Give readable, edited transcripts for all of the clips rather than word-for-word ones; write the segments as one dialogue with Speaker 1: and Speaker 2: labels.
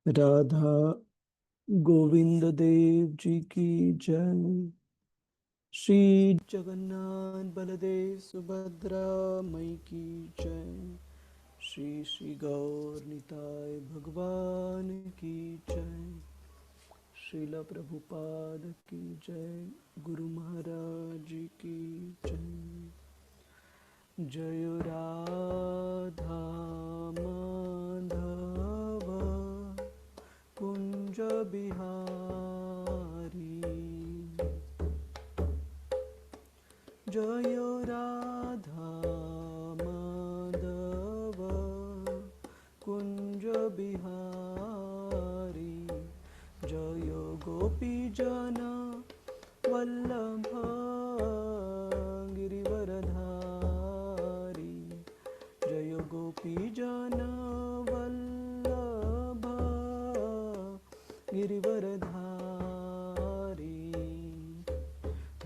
Speaker 1: राधा गोविंद देव जी की जय। श्री जगन्नाथ बलदेव सुभद्रा मई की जय। श्री श्री गौर निताय भगवान की जय। श्रीला प्रभुपाद की जय। गुरु महाराज जी की जय। जय राधा माधव कुंज बिहारी। जय राधा माधव कुंज बिहारी। जय गोपी जन वल्लभ गिरिवरधारी। जय गोपी जन वल्लभ गिरिवरधारी।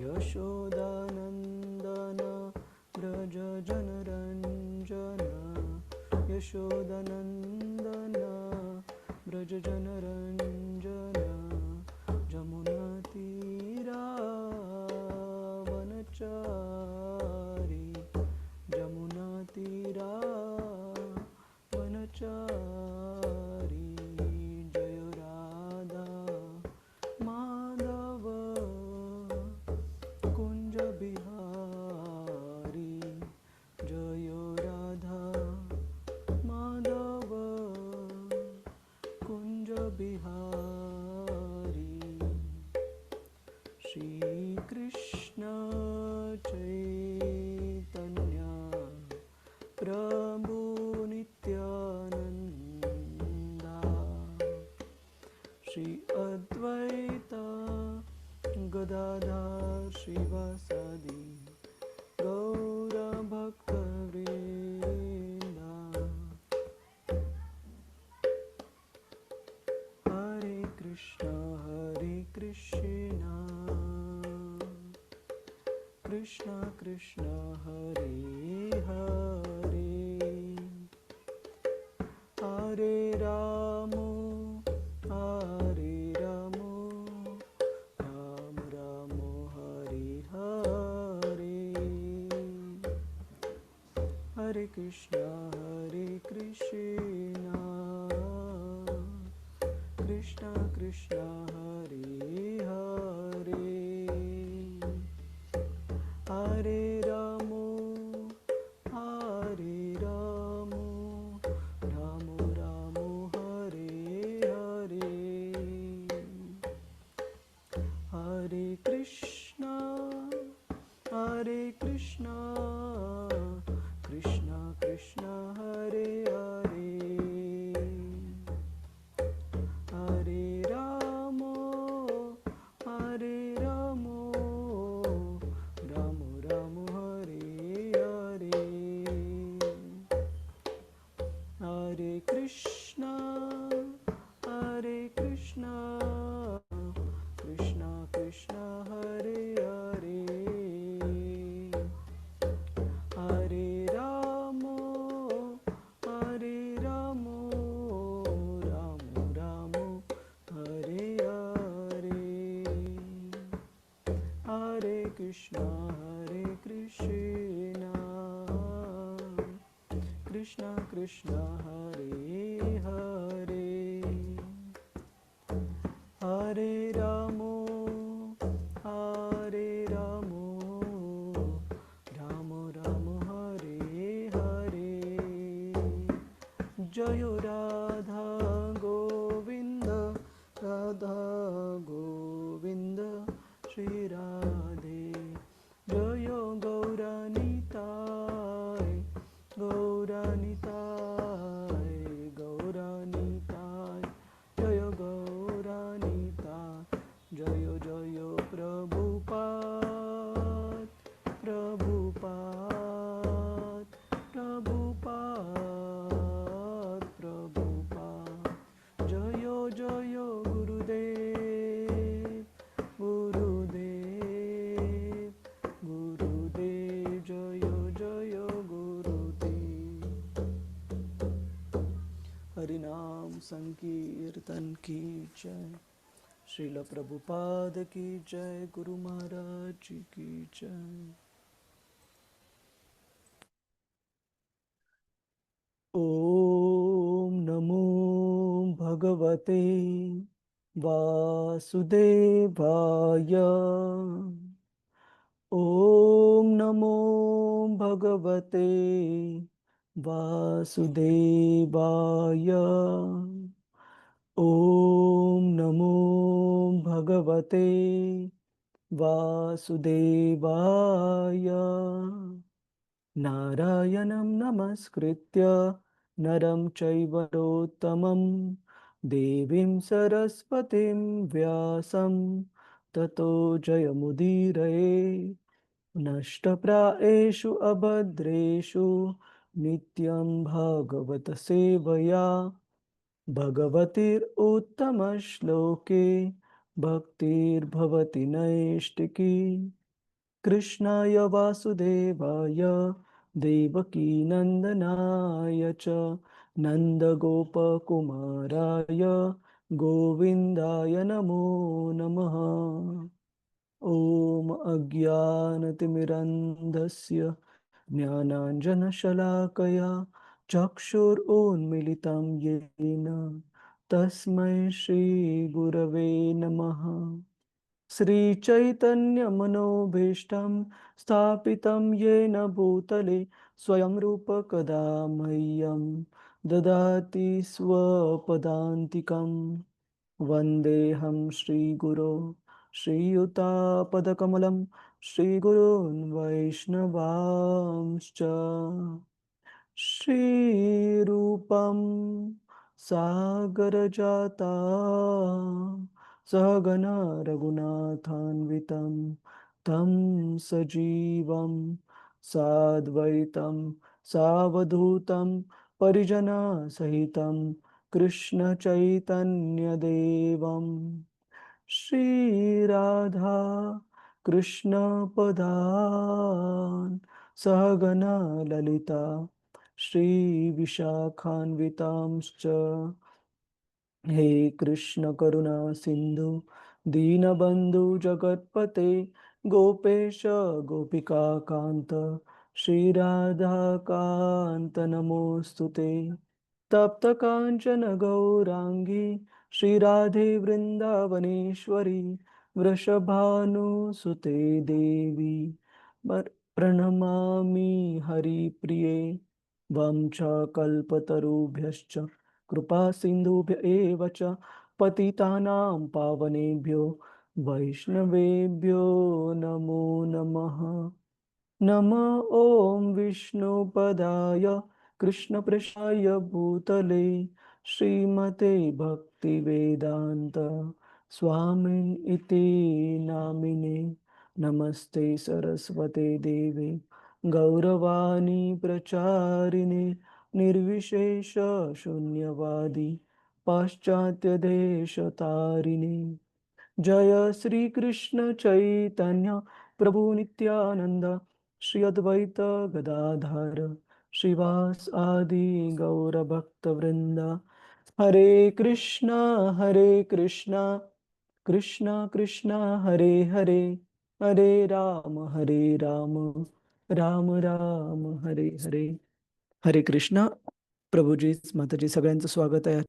Speaker 1: यशोदानन्दन व्रज जनरञ्जन। यशोदानन्दन व्रज जनरञ्जन। जमुनातीरावनचारी। जमुनातीरावनचारी। जय राधा माधव कुंज बिहारी। जय राधा माधव कुंज बिहारी। श्री कृष्ण चैतन्य प्रभु नित्यानंदा। श्री अद्वैत गदाधर श्रीवासादि गौरभक्तवृंदा। हरे कृष्णा कृष्णा कृष्णा हरे हरे। हरे राम राम राम हरे हरे। हरे कृष्णा कृष्णा कृष्णा हरे हरे। हरे राम राम राम हरे हरे। हरे कृष्णा कृष्णा कृष्णा हरे हरे। हरे राम राम राम हरे हरे। हरे कृष्णा कृष्णा कृष्णा हरे हरे। हरे राम राम राम हरे हरे। हरे कृष्णा कृष्णा कृष्णा हरे हरे। हरे राम राम राम हरे हरे। जय राधा गोविंद श्री राधे। जय गौरानिताय गौरानिताय। जय गौरानिताय। जय जय प्रभुपाद प्रभुपाद प्रभुपाद संकीर्तन की जय। श्रील प्रभुपाद की जय। गुरु महाराज जी की जय। ॐ नमो भगवते वासुदेवाय। ॐ नमो भगवते वासुदेवाय। ॐ नमो भगवते वासुदेवाय। नारायणं नमस्कृत्य नरं चैव नरोत्तमं देवीं सरस्वतीं व्यासं ततो जयमुदीरये। नष्टप्रायेषु अभद्रेषु नित्यं भागवत सेवया भगवतीरुत्तमश्लोके भक्तिर्भवति नैष्टिकी। कृष्णाय वासुदेवाय देवकीनन्दनाय च नन्दगोपकुमाराय गोविन्दाय नमो नमः। ॐ अज्ञानतिमिरन्धस्य ज्ञानाञ्जनशलाकया चक्षुरुन्मिलितं येन तस्मै श्रीगुरवे नमः। श्रीचैतन्यमनोभीष्टं स्थापितं येन भूतले स्वयं रूप कदा मह्यं ददाति स्वपदान्तिकं। वन्देऽहं श्रीगुरो श्रीयुतापदकमलं श्रीगुरून् वैष्णवांश्च। श्रीरूपं सागरजाता सहगना रघुनाथान्वितं तं सजीवं साद्वैतं सावधूतं परिजनसहितं कृष्णचैतन्यदेवं श्रीराधा कृष्णपदान् सहगना ललिता श्रीविशाखान्वितांश्च। हे कृष्ण करुणा सिंधु दीनबंधु जगतपते गोपेश गोपिका कांत श्रीराधा कांत नमोस्तुते। तप्त कांचन गौरांगी श्रीराधे वृंदावनेश्वरी वृषभानुसुते देवी प्रणमामि हरिप्रिये। वं च कल्पतरुभ्यश्च कृपा सिन्धुभ्य एव च पतितानां पावनेभ्यो वैष्णवेभ्यो नमो नमः। नमः ॐ विष्णुपदाय कृष्णप्रेष्ठाय भूतले श्रीमते भक्तिवेदान्त स्वामिन् इति नामिने। नमस्ते सरस्वते देवे गौरवाणी प्रचारिणे निर्विशेष शून्यवादी पाश्चात्य देशतारिणे। जय श्री कृष्ण चैतन्य प्रभु नित्यानंद श्री अद्वैत गदाधर श्रीवास आदि गौर भक्त वृंदा। हरे कृष्णा कृष्णा कृष्णा हरे हरे हरे राम राम राम हरे हरे। हरे कृष्णा। प्रभुजी माताजी सगळ्यांचं स्वागत आहे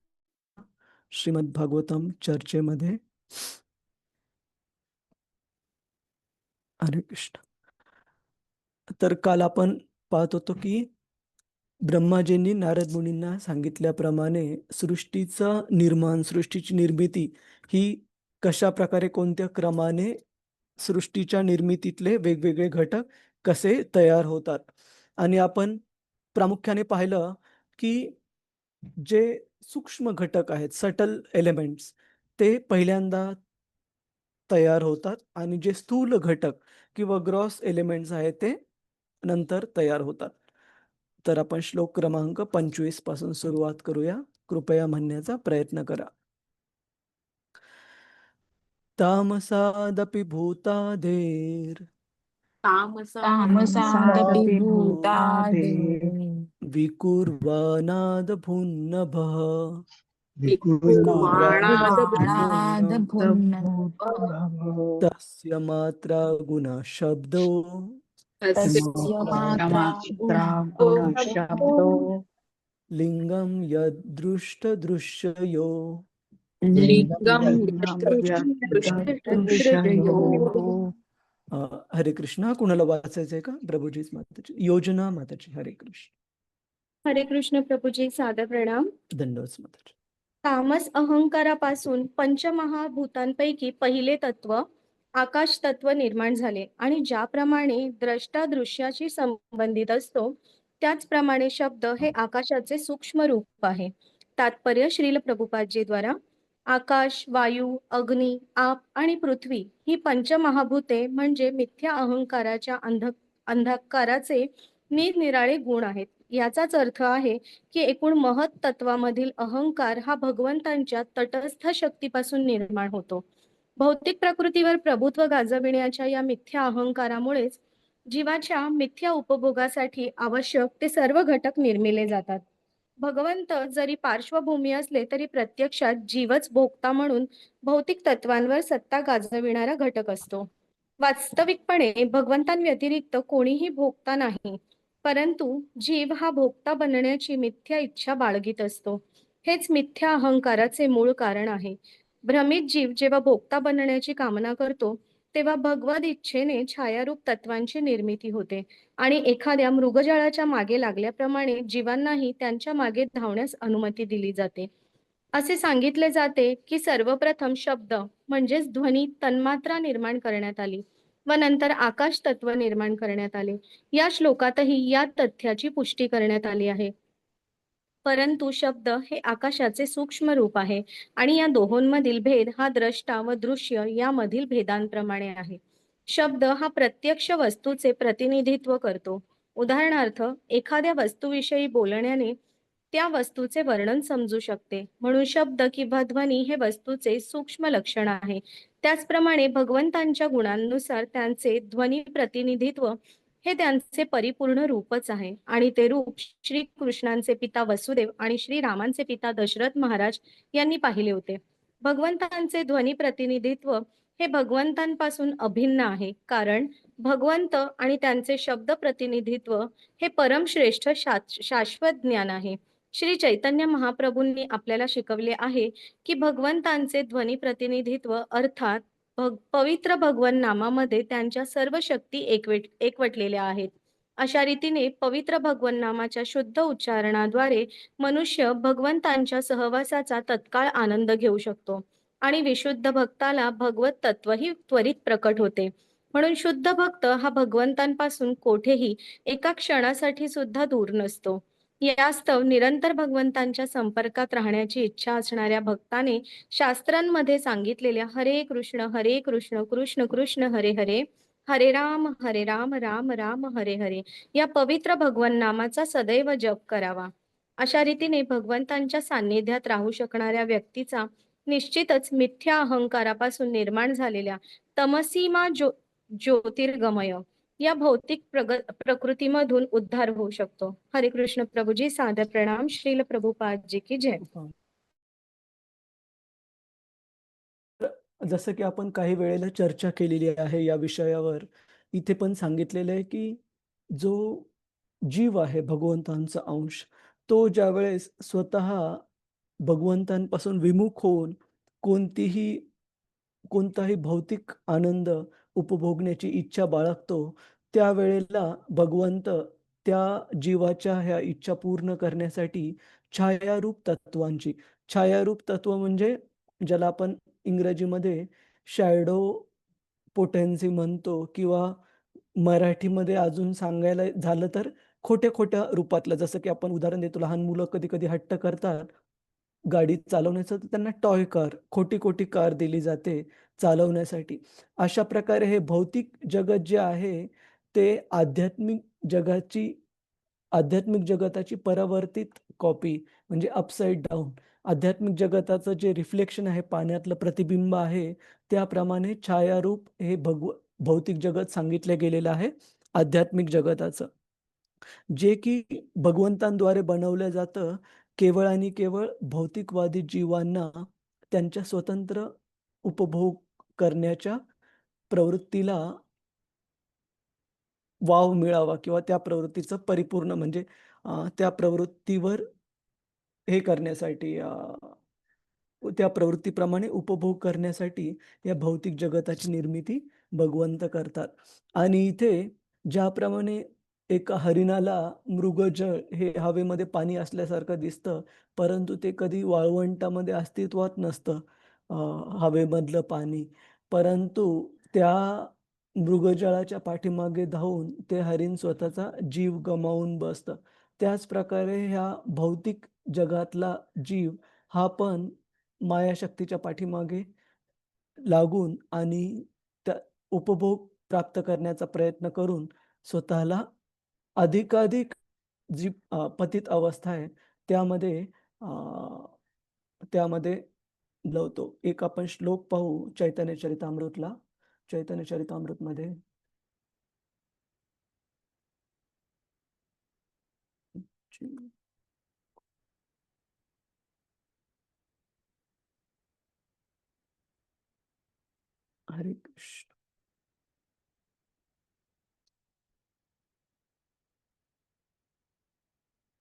Speaker 1: श्रीमद भागवतम चर्चेमध्ये। हरे कृष्ण। तर काल आपण पाहत होतो की ब्रह्माजींनी नारद मुनींना सांगितल्याप्रमाणे सृष्टीचं निर्माण सृष्टीची निर्मिती ही कशा प्रकारे कोणत्या क्रमाने सृष्टीच्या निर्मितीतले वेगवेगळे घटक कसे तयार होतात। आणि आपण प्रामुख्याने पाहिलं की जे सूक्ष्म घटक आहेत सटल एलिमेंट्स ते पहिल्यांदा तयार होतात आणि जे स्थूल घटक किंवा ग्रॉस एलिमेंट्स आहेत ते नंतर तयार होतात। तर आपण श्लोक क्रमांक 25 पासून सुरुवात करूया। कृपया म्हणण्याचा प्रयत्न करा। तामसादपि भूतादेर
Speaker 2: तामसादपि भूतादे
Speaker 1: विकुर्वनाद भून्नभः
Speaker 2: विकुर्माणादभून्नभो
Speaker 1: तस्य मात्रा गुणः शब्दो
Speaker 2: तस्य मात्रा गुणशब्दो
Speaker 1: लिंगम यदृष्टदृश्ययो।
Speaker 2: लिंगं
Speaker 3: लिंगं
Speaker 2: यदृष्टदृश्ययो.
Speaker 3: यदृष्टदृश्ययोः।
Speaker 1: हरे कृष्ण. कुणाला वाचायचंय का? प्रभूजीच माताची योजना माताची. हरे कृष्ण.
Speaker 4: हरे कृष्ण प्रभूजी, सादर प्रणाम.
Speaker 1: दंडवत माताची.
Speaker 4: तामस अहंकारापासून पंचमहाभूतांपैकी पहिले तत्व आकाश तत्व निर्माण झाले आणि ज्याप्रमाणे द्रष्टा दृश्याशी संबंधित असतो त्याचप्रमाणे शब्द हे आकाशाचे सूक्ष्म रूप आहे. तात्पर्य श्रील प्रभुपादजी द्वारा आकाश, वायू, अग्नी, आप आणि पृथ्वी ही पंचमहाभूते म्हणजे मिथ्या अहंकाराच्या अंधकाराचे निरनिराळे गुण आहेत. याचाच अर्थ आहे की एकूण महत तत्वामधील अहंकार हा भगवंतांच्या तटस्थ शक्तीपासून निर्माण होतो. भौतिक प्रकृतीवर प्रभुत्व गाजविण्याच्या या मिथ्या अहंकारामुळेच जीवाच्या मिथ्या उपभोगासाठी आवश्यक ते सर्व घटक निर्मिले जातात. भगवंत जरी पार्श्वभूमी असले तरी प्रत्यक्षात जीवच भोगता म्हणून भौतिक तत्वांवर सत्ता गाजविणारा घटक असतो. वास्तविकपणे भगवंतांव्यतिरिक्त कोणीही भोगता नाही, परंतु जीव हा भोगता बनण्याची मिथ्या इच्छा बाळगीत असतो. हेच मिथ्या अहंकाराचे मूळ कारण आहे. भ्रमित जीव जेव्हा भोगता बनण्याची कामना करतो तेव्हा भगवद इच्छेने छायारूप तत्वांची निर्मिती होते आणि एखाद्या मृगजळाच्या मागे लागल्याप्रमाणे जीवांनाही त्यांच्या मागे धावण्यास अनुमती दिली जाते. असे सांगितले जाते की सर्वप्रथम शब्द म्हणजेच ध्वनी तन्मात्रा निर्माण करण्यात आली व नंतर आकाश तत्व निर्माण करण्यात आले. या श्लोकातही या तथ्याची पुष्टी करण्यात आली आहे. परंतु शब्द हे आकाशाचे सूक्ष्म रूप आहे आणि या दोहोंमधील भेद हा द्रष्टा व दृश्य यामधील भेदांप्रमाणे आहे. शब्द हा प्रत्यक्ष वस्तूचे प्रतिनिधित्व करतो. उदाहरणार्थ एखाद्या वस्तूविषयी बोलण्याने त्या वस्तूचे वर्णन समजू शकते, म्हणून शब्द किंवा ध्वनी हे वस्तूचे सूक्ष्म लक्षण आहे. त्याचप्रमाणे भगवंतांच्या गुणांनुसार त्यांचे ध्वनी प्रतिनिधित्व हे त्यांचे परिपूर्ण रूपच आहे आणि ते रूप श्री कृष्णांचे पिता वसुदेव आणि श्री रामांचे पिता दशरथ महाराज यांनी पाहिले होते. भगवंतांचे ध्वनी प्रतिनिधित्व हे भगवंतांपासून अभिन्न आहे, कारण भगवंत आणि त्यांचे शब्द प्रतिनिधित्व हे परमश्रेष्ठ शाश्वत ज्ञान आहे. श्री चैतन्य महाप्रभूंनी आपल्याला शिकवले आहे की भगवंतांचे ध्वनी प्रतिनिधित्व अर्थात पवित्र भगवन नामामध्ये त्यांच्या सर्व शक्ती एकवटलेल्या आहेत. अशा रीतीने पवित्र भगवन नामाच्या शुद्ध उच्चारणाद्वारे मनुष्य भगवंतांच्या सहवासाचा तत्काळ आनंद घेऊ शकतो आणि विशुद्ध भक्ताला भगवत तत्वही त्वरित प्रकट होते. म्हणून शुद्ध भक्त हा भगवंतांपासून कोठेही एका क्षणासाठी सुद्धा दूर नसतो. यास्तव निरंतर भगवंतांच्या संपर्कात राहण्याची इच्छा असणाऱ्या भक्ताने शास्त्रांमध्ये सांगितलेल्या हरे कृष्ण कृष्ण कृष्ण हरे हरे, हरे राम राम राम हरे हरे या पवित्र भगवन नामाचा सदैव जप करावा. अशा रीतीने भगवंतांच्या सान्निध्यात राहू शकणाऱ्या व्यक्तीचा निश्चितच मिथ्या अहंकारापासून निर्माण झालेल्या तमसीमा ज्योतिर्गमय या भौतिक प्रकृतीमधून उद्धार होऊ शकतो. हरे कृष्ण प्रभूजी, सादर प्रणाम. श्रील प्रभुपादजी की जय.
Speaker 1: जसं की आपण काही वेळेला चर्चा केलेली आहे या विषयावर, इथे पण सांगितलेलं आहे की जो जीव आहे भगवंतांचा अंश, तो ज्यावेळेस स्वतः भगवंतांपासून विमुख होऊन कोणताही भौतिक आनंद उपभोगण्याची इच्छा बाळगतो, त्यावेळेला भगवंत त्या जीवाच्या ह्या इच्छा पूर्ण करण्यासाठी छायारूप तत्व म्हणजे ज्याला आपण इंग्रजीमध्ये शॅडो पोटेन्सी म्हणतो, किंवा मराठीमध्ये अजून सांगायला झालं तर खोट्या खोट्या रूपातलं. जसं की आपण उदाहरण देतो, लहान मुलं कधी कधी हट्ट करतात गाडी चालवण्याचं, तर त्यांना टॉय कार, खोटी कार दिली जाते चालवण्यासाठी. अशा प्रकारे हे भौतिक जगत जे आहे ते आध्यात्मिक जगताची परावर्तित कॉपी, म्हणजे अपसाइड डाऊन. आध्यात्मिक जगताचं जे रिफ्लेक्शन आहे, पाण्यातलं प्रतिबिंब आहे, त्याप्रमाणे छायारूप हे भौतिक जगत सांगितलं गेलेलं आहे आध्यात्मिक जगताचं, जे की भगवंतांद्वारे बनवलं जातं. केवळ आणि केवळ भौतिकवादी जीवांना त्यांच्या स्वतंत्र उपभोग करण्याच्या प्रवृत्तीला वाव मिळावा किंवा त्या प्रवृत्तीचं परिपूर्ण म्हणजे त्या प्रवृत्तीवर हे करण्यासाठी त्या प्रवृत्तीप्रमाणे उपभोग करण्यासाठी या भौतिक जगताची निर्मिती भगवंत करतात. आणि इथे ज्याप्रमाणे एका हरिणाला मृगजळ हे हवेमध्ये पाणी असल्यासारखं दिसतं, परंतु ते कधी वाळवंटामध्ये अस्तित्वात नसतं अ, हवेमधलं पाणी. परंतु त्या मृगजळाच्या पाठीमागे धावून ते हरीण स्वतःचा जीव गमावून बसतं. त्याच प्रकारे ह्या भौतिक जगातला जीव हा पण मायाशक्तीच्या पाठीमागे लागून आणि त्या उपभोग प्राप्त करण्याचा प्रयत्न करून स्वतःला अधिकाधिक जी पतित अवस्था आहे त्यामध्ये अ, त्यामध्ये लवतो. एक आपण श्लोक पाहू चैतन्य चरितामृतला. चैतन्य चरितामृतमध्ये हरे कृष्ण.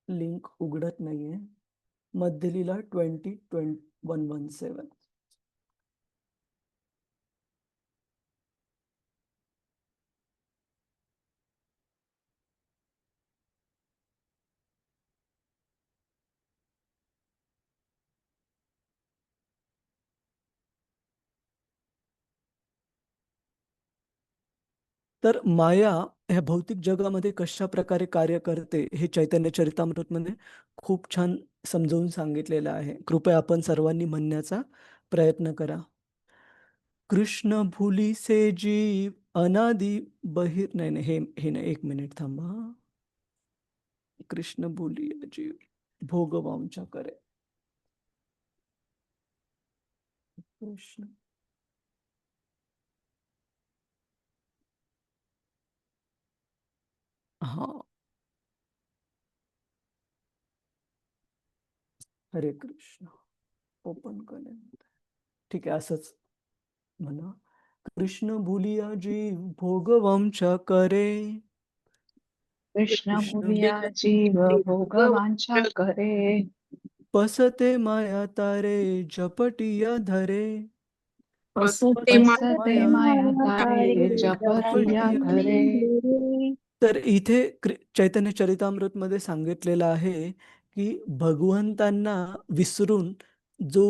Speaker 1: लिंक उघडत नाहीये. मध्य लीला 20:117. तर माया ह्या भौतिक जगामध्ये कशा प्रकारे कार्य करते हे चैतन्य चरितामृतमध्ये खूप छान समजावून सांगितलेलं आहे. कृपया आपण सर्वांनी म्हणण्याचा प्रयत्न करा. कृष्ण भुलीसे जीव अनादि बहिर नाही नाही हे नाही, एक मिनिट थांबा. कृष्ण भुली जीव भोगवांच्या करे. कृष्ण हा, हरे कृष्ण. ओपन करेन. ठीक आहे, असंच म्हणा. कृष्ण भुलिया जीव भोगवंश करे.
Speaker 2: कृष्ण
Speaker 1: कृष्ण
Speaker 2: भुलिया जीव भोगवांछा करे.
Speaker 1: पसते माया तारे झपटिया धरे.
Speaker 2: पसते माया तारे जपतिया धरे.
Speaker 1: तर इथे चैतन्य चरितामृत मध्ये सांगितलेलं आहे की भगवंतांना विसरून जो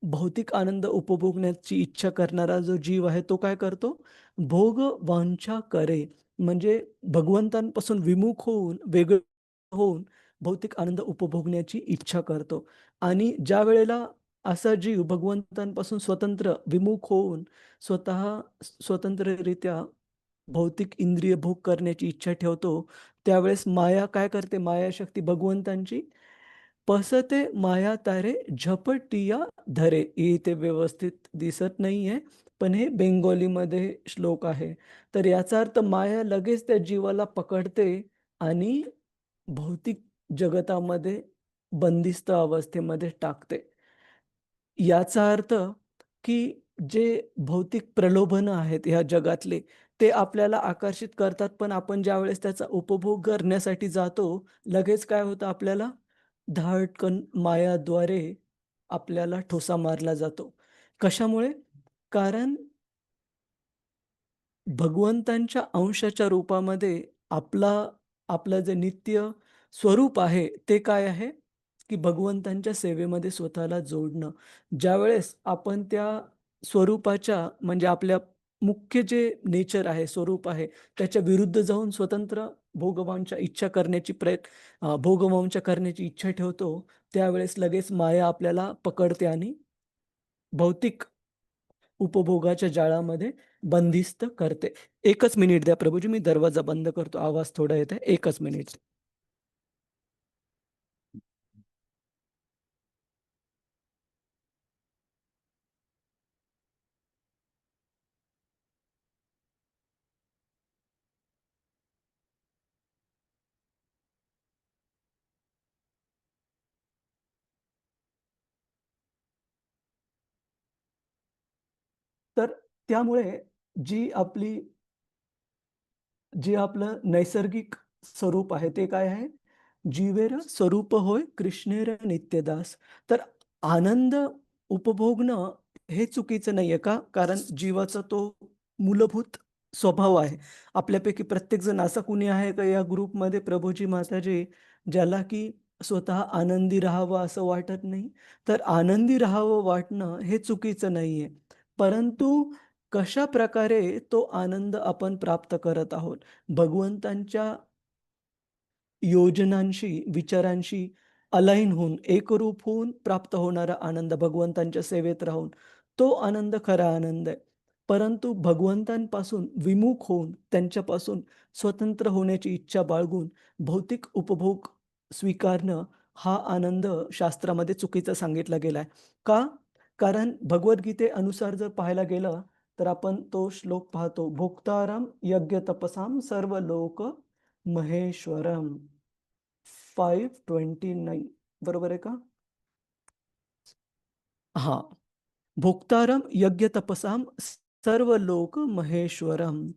Speaker 1: भौतिक आनंद उपभोगण्याची इच्छा करणारा जो जीव आहे तो काय करतो, भोग वांछा करे, म्हणजे भगवंतांपासून विमुख होऊन वेगळं होऊन भौतिक आनंद उपभोगण्याची इच्छा करतो. आणि ज्या वेळेला असा जीव भगवंतांपासून स्वतंत्र विमुख होऊन स्वतः स्वतंत्ररित्या भौतिक इंद्रिय भोग करण्याची इच्छा ठेवतो, त्यावेळेस माया काय करते, मायाशक्ती भगवंतांची पसते माया तारे झपटिया धरे. इथे व्यवस्थित दिसत नाहीये, पण हे बेंगोलीमध्ये श्लोक आहे. तर याचा अर्थ माया लगेच त्या जीवाला पकडते आणि भौतिक जगतामध्ये बंदिस्त अवस्थेमध्ये टाकते. याचा अर्थ की जे भौतिक प्रलोभनं आहेत ह्या जगातले, ते आपल्याला आकर्षित करतात, पण आपण ज्यावेळेस त्याचा उपभोग करण्यासाठी जातो, लगेच काय होतं आपल्याला, धाडकन मायाद्वारे आपल्याला ठोसा मारला जातो. कशामुळे? कारण भगवंतांच्या अंशाच्या रूपामध्ये आपलं जे नित्य स्वरूप आहे ते काय आहे, की भगवंतांच्या सेवेमध्ये स्वतःला जोडणं. ज्यावेळेस आपण त्या स्वरूपाच्या म्हणजे आपल्या मुख्य जे नेचर आहे, स्वरूप आहे, त्याच्या विरुद्ध जाऊन स्वतंत्र भोगवंश करण्याची इच्छा ठेवतो, त्यावेळेस लगेच माया आपल्याला पकडते आणि भौतिक उपभोगाच्या जाळामध्ये बंदिस्त करते. एकच मिनिट द्या प्रभूजी, मी दरवाजा बंद करतो. आवाज थोडा येत आहे. एकच मिनिट. तर त्यामुळे जी आपली जे आपलं नैसर्गिक स्वरूप आहे ते काय आहे? जीवेर स्वरूप होय कृष्णेर नित्यदास. तर आनंद उपभोगणं हे चुकीचं नाहीये का? कारण जीवाचा तो मूलभूत स्वभाव आहे. आपल्यापैकी प्रत्येकजण असा कुणी आहे का या ग्रुपमध्ये प्रभूजी माताजी ज्याला की स्वतः आनंदी राहावं असं वाटत नाही? तर आनंदी राहावं वाटणं हे चुकीचं नाहीये. परंतु कशाप्रकारे तो आनंद आपण प्राप्त करत आहोत? भगवंतांच्या योजनांशी, विचारांशी अलाइन होऊन, एकरूप होऊन प्राप्त होणारा आनंद भगवंतांच्या सेवेत राहून, तो आनंद खरा आनंद आहे. परंतु भगवंतांपासून विमुख होऊन, त्यांच्यापासून स्वतंत्र होण्याची इच्छा बाळगून, भौतिक उपभोग स्वीकारणं, हा आनंद शास्त्रामध्ये चुकीचा सांगितला गेलाय. का? कारण भगवद्गीतेनुसार जर पाहायला गेलं, तर आपण तो श्लोक पाहतो, "भोक्तारं यज्ञतपसां सर्वलोक महेश्वरम." 529 बरोबर आहे का? हां. भोक्तारं यज्ञतपसां सर्वलोक महेश्वरम.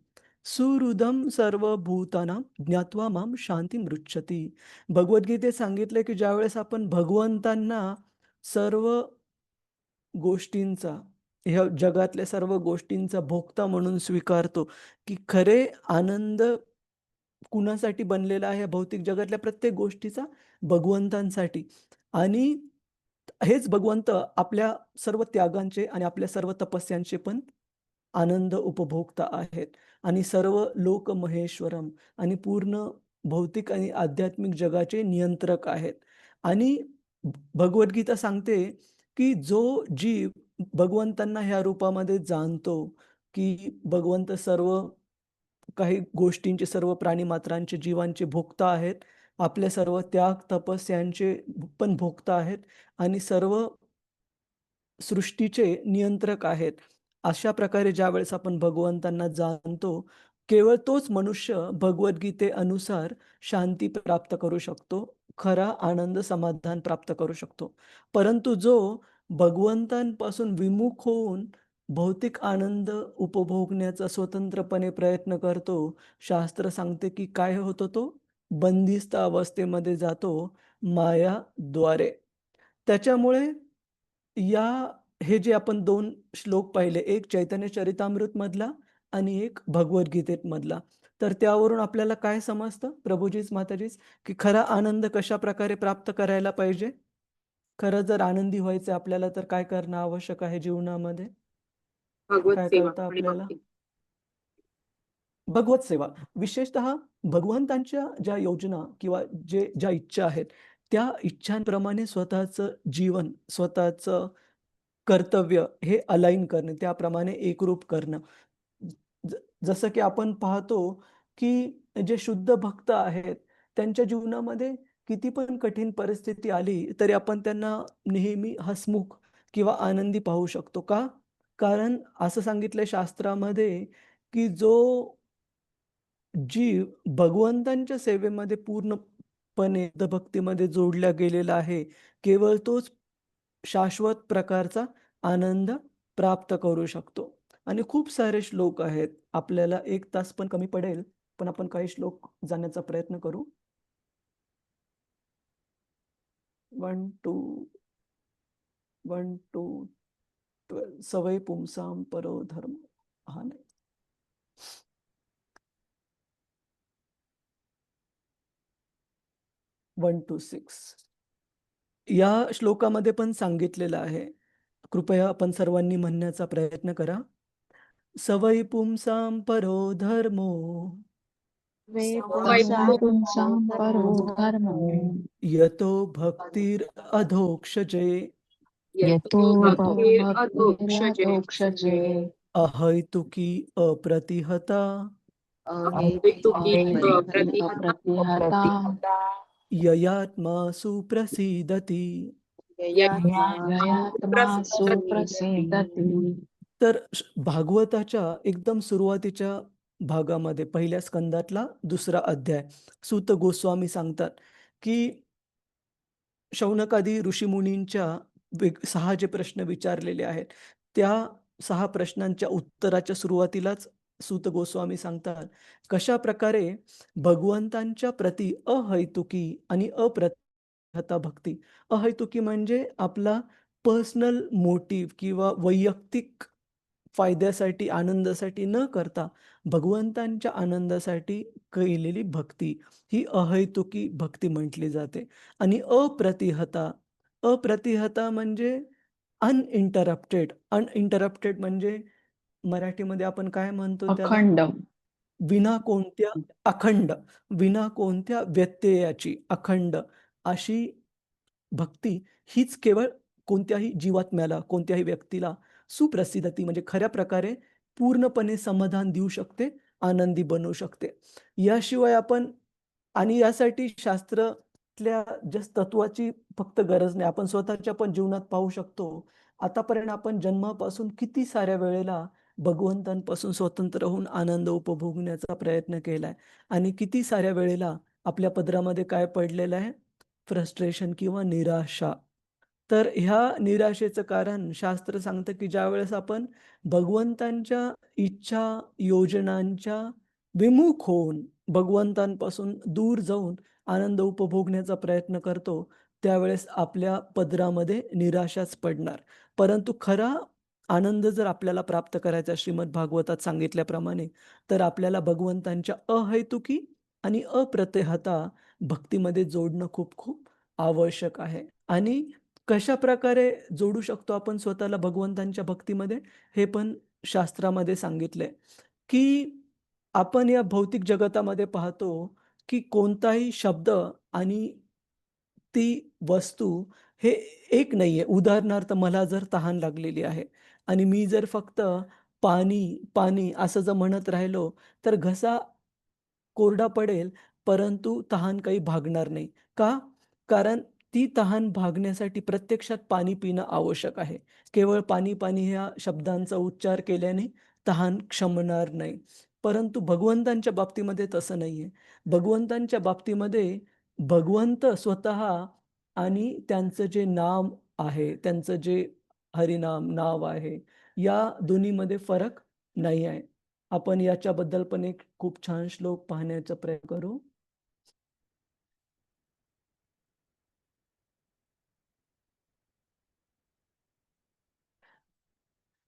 Speaker 1: सुहृदं सर्वभूतानां ज्ञात्वा मां शांतिमृच्छति. भगवद्गीतेत सांगितलंय की ज्यावेळेस आपण भगवंतांना सर्व गोष्टींचा, ह्या जगातल्या सर्व गोष्टींचा भोक्ता म्हणून स्वीकारतो, की खरे आनंद कुणासाठी बनलेला आहे या भौतिक जगातल्या प्रत्येक गोष्टीचा? भगवंतांसाठी. आणि हेच भगवंत आपल्या सर्व त्यागांचे आणि आपल्या सर्व तपस्यांचे पण आनंद उपभोक्ता आहेत आणि सर्व लोक महेश्वरम आणि पूर्ण भौतिक आणि आध्यात्मिक जगाचे नियंत्रक आहेत. आणि भगवद्गीता सांगते, की जो जीव भगवंतांना ह्या रूपामध्ये जाणतो, की भगवंत सर्व काही गोष्टींचे, सर्व प्राणीमात्रांचे, जीवांचे भोक्ता आहेत. आपल्या सर्व त्याग, तपस्यांचे पण भोक्ता आहेत आणि सर्व सृष्टीचे नियंत्रक आहेत. अशा प्रकारे ज्यावेळेस आपण भगवंतांना जाणतो, केवळ तोच मनुष्य भगवद्गीतेनुसार शांती प्राप्त करू शकतो. खरा आनंद, समाधान प्राप्त करू शकतो. परंतु जो भगवंतांपासून विमुख होऊन भौतिक आनंद उपभोगण्याचा स्वतंत्रपणे प्रयत्न करतो, शास्त्र सांगते की काय होतो तो? बंदिस्त अवस्थेमध्ये जातो मायाद्वारे. त्याच्यामुळे या हे जे आपण 2 श्लोक पाहिले, एक चैतन्य चरितामृत मधला आणि एक भगवद्गीतेत मधला. तर त्यावरून आपल्याला काय समजतं प्रभूजीच, माताजीच, की खरा आनंद कशाप्रकारे प्राप्त करायला पाहिजे? खरं जर आनंदी व्हायचं आपल्याला तर काय करणं आवश्यक आहे जीवनामध्ये?
Speaker 3: भगवत
Speaker 1: काय
Speaker 3: सेवा
Speaker 1: कळतं
Speaker 3: आणि
Speaker 1: आपल्याला?
Speaker 3: भक्ती.
Speaker 1: भगवत सेवा. विशेषतः भगवंतांच्या ज्या योजना किंवा ज्या इच्छा आहेत, त्या इच्छांप्रमाणे स्वतःचं जीवन, स्वतःचं कर्तव्य हे अलाइन करणं, त्याप्रमाणे एकरूप करणं. ज जसं की आपण पाहतो, की जे शुद्ध भक्त आहेत, त्यांच्या जीवनामध्ये किती पण कठीण परिस्थिती आली, तरी आपण त्यांना नेहमी हसमुख किंवा आनंदी पाहू शकतो. का? कारण असं सांगितलंय शास्त्रामध्ये, की जो जीव भगवंतांच्या सेवेमध्ये पूर्णपणे भक्तीमध्ये जोडला गेलेला आहे, केवळ तोच शाश्वत प्रकारचा आनंद प्राप्त करू शकतो. आणि खूप सारे श्लोक आहेत. आपल्याला 1 तास पण कमी पडेल, पण आपण काही श्लोक जाण्याचा प्रयत्न करू. 1, 2, 1, 2, 12 सवय पुंसां परो धर्म. हा नाही. 1 to 6 या श्लोकामध्ये पण सांगितलेलं आहे. कृपया आपण सर्वांनी म्हणण्याचा प्रयत्न करा. सवै पुंसां परो धर्मो
Speaker 2: वे
Speaker 3: वैभव
Speaker 2: पुंसां परो धर्मो
Speaker 1: यतो भक्तिर् अधोक्षजे
Speaker 3: यतो भक्तिर् अधोक्षजे
Speaker 2: भक्तिरधोक्षजे
Speaker 1: अहैतुकी अप्रतिहता
Speaker 3: अहेतुकी
Speaker 2: अहेतुकी
Speaker 3: प्रतिहता
Speaker 2: अप्रतिहता
Speaker 1: ययात्मा सुप्रसीदति.
Speaker 3: यया
Speaker 2: ययात्मा
Speaker 3: प्रसिद्धती.
Speaker 2: सुप्रसिद्धती.
Speaker 1: तर भागवताच्या एकदम सुरुवातीच्या भागामध्ये पहिल्या स्कंदातला 2रा अध्याय सूत गोस्वामी सांगतात, की शौनकादी ऋषीमुनींच्या 6 जे प्रश्न विचारलेले आहेत, त्या 6 प्रश्नांच्या उत्तराच्या सुरुवातीलाच सूत गोस्वामी सांगतात, कशा प्रकारे भगवंतांच्या प्रती अहैतुकी आणि अप्रतिहता भक्ती. अहैतुकी म्हणजे आपला पर्सनल मोटिव्ह किंवा वैयक्तिक फायद्यासाठी, आनंदासाठी न करता भगवंतांच्या आनंदासाठी केलेली भक्ती, ही अहैतुकी भक्ती म्हटली जाते. आणि अप्रतिहता, अप्रतिहता म्हणजे अनइंटरप्टेड. अनइंटरप्टेड म्हणजे मराठीमध्ये आपण काय म्हणतो त्याला?
Speaker 2: अखंड
Speaker 1: विना कोणत्या अखंड, विना कोणत्या व्यत्ययाची अखंड अशी भक्ती हीच केवळ कोणत्याही जीवात्म्याला, कोणत्याही व्यक्तीला सुप्रसिद्धती म्हणजे खऱ्या प्रकारे पूर्णपणे समाधान देऊ शकते, आनंदी बनवू शकते. याशिवाय आपण आणि यासाठी शास्त्रातल्या जस्ट तत्वाची फक्त गरज नाही. आपण स्वतःच्या पण जीवनात पाहू शकतो. आतापर्यंत आपण जन्मापासून किती साऱ्या वेळेला भगवंतांपासून स्वतंत्र होऊन आनंद उपभोगण्याचा प्रयत्न केलाय आणि किती साऱ्या वेळेला आपल्या पदरामध्ये काय पडलेलं आहे? फ्रस्ट्रेशन किंवा निराशा. तर ह्या निराशेचं कारण शास्त्र सांगतं, की ज्यावेळेस आपण भगवंतांच्या इच्छा, योजनांच्या विमुख होऊन भगवंतांपासून दूर जाऊन आनंद उपभोगण्याचा प्रयत्न करतो, त्यावेळेस आपल्या पदरामध्ये निराशाच पडणार. परंतु खरा आनंद जर आपल्याला प्राप्त करायचा श्रीमद भागवतात सांगितल्याप्रमाणे, तर आपल्याला भगवंतांच्या अहैतुकी आणि अप्रतिहता भक्तीमध्ये जोडणं खूप खूप आवश्यक आहे. आणि कशाप्रकारे जोडू शकतो आपण स्वतःला भगवंतांच्या भक्तीमध्ये, हे पण शास्त्रामध्ये सांगितलंय, की आपण या भौतिक जगतामध्ये पाहतो, की कोणताही शब्द आणि ती वस्तू हे एक नाहीये. उदाहरणार्थ मला जर तहान लागलेली आहे आणि मी जर फक्त पाणी, पाणी असं जर म्हणत राहिलो, तर घसा कोरडा पडेल, परंतु तहान काही भागणार नाही. का? कारण ती तहान भागण्यासाठी प्रत्यक्षात पाणी पिणं आवश्यक आहे. केवळ पाणी, पाणी ह्या शब्दांचा उच्चार केल्याने तहान शमणार नाही. परंतु भगवंतांच्या बाबतीमध्ये तसं नाहीये. भगवंतांच्या बाबतीमध्ये भगवंत स्वतः आणि त्यांचं जे नाम आहे, त्यांचं जे हरिनाम, नाव आहे, या दोन्हीमध्ये फरक नाही आहे. आपण याच्याबद्दल पण एक खूप छान श्लोक पाहण्याचा प्रयत्न करू.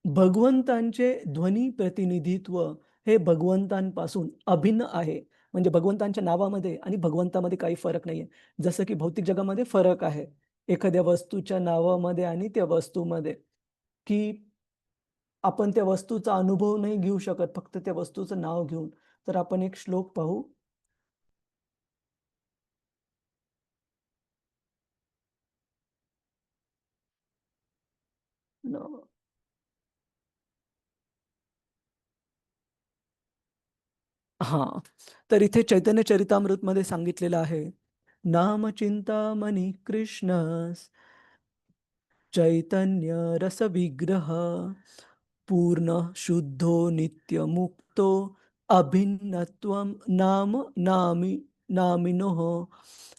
Speaker 1: भगवंतांचे ध्वनी प्रतिनिधित्व हे भगवंतांपासून अभिन्न आहे. म्हणजे भगवंतांच्या नावामध्ये आणि भगवंतामध्ये काही फरक नाहीये. जसं की भौतिक जगामध्ये फरक आहे. एखाद्या वस्तूच्या नावामध्ये आणि त्या वस्तूमध्ये, की आपण त्या वस्तूचा अनुभव नाही घेऊ शकत, फक्त त्या वस्तूचं नाव घेऊन. तर आपण एक श्लोक पाहू. न हां. तर इथे चैतन्य चरितामृतमध्ये सांगितलेलं आहे, नाम चिंतामणी कृष्ण चैतन्य रस विग्रह पूर्ण शुद्धो नित्य मुक्तो अभिन्नत्वम नाम नामी नामिनोः.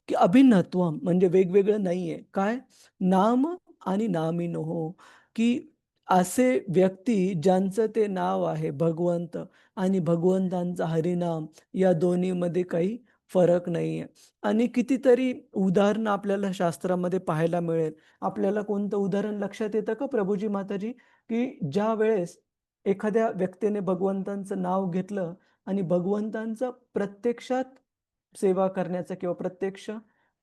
Speaker 1: की अभिन्नत्वम म्हणजे वेगवेगळं नाहीये. काय? नाम आणि नामिनोः, की असे व्यक्ती ज्यांचं ते नाव आहे भगवंत आणि भगवंतांचा हरिनाम, या दोन्हीमध्ये काही फरक नाहीये. आणि कितीतरी उदाहरणं आपल्याला शास्त्रामध्ये पाहायला मिळेल. आपल्याला कोणतं उदाहरण लक्षात येतं का प्रभुजी माताजी? की ज्यावेळेस एखाद्या व्यक्तीने भगवंतांचं नाव घेतलं आणि भगवंतांचं प्रत्यक्षात सेवा करण्याचा किंवा प्रत्यक्ष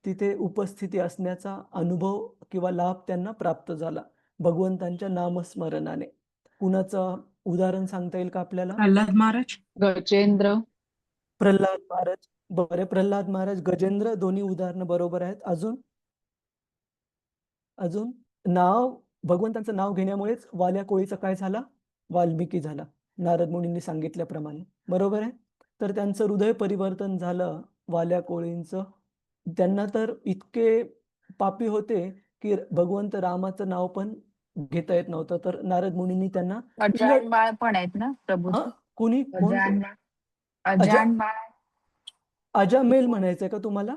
Speaker 1: तिथे उपस्थिती असण्याचा अनुभव किंवा लाभ त्यांना प्राप्त झाला भगवंतांच्या नामस्मरणाने. कुणाचं उदाहरण सांगता येईल का आपल्याला?
Speaker 3: प्रल्हाद महाराज.
Speaker 2: गजेंद्र
Speaker 1: प्रल्हाद महाराज. बरे, प्रल्हाद महाराज, गजेंद्र दोन्ही उदाहरणं बरोबर आहेत. अजून अजून नाव भगवंतांचं नाव घेण्यामुळेच वाल्या कोळीचा काय झाला? वाल्मिकी झाला. नारद मुनींनी सांगितल्याप्रमाणे. बरोबर आहे? तर त्यांचं हृदय परिवर्तन झालं वाल्या कोळींचं. त्यांना तर इतके पापी होते, की भगवंत रामाचं नाव पण घेता येत नव्हतं. तर नारद मुनींनी त्यांना
Speaker 3: अजान बाळ पण आहेत ना प्रभूचे?
Speaker 1: हां, कोणी कोण?
Speaker 3: अजान बाळ. अजान बाळ.
Speaker 1: अजामेल म्हणायचंय का तुम्हाला?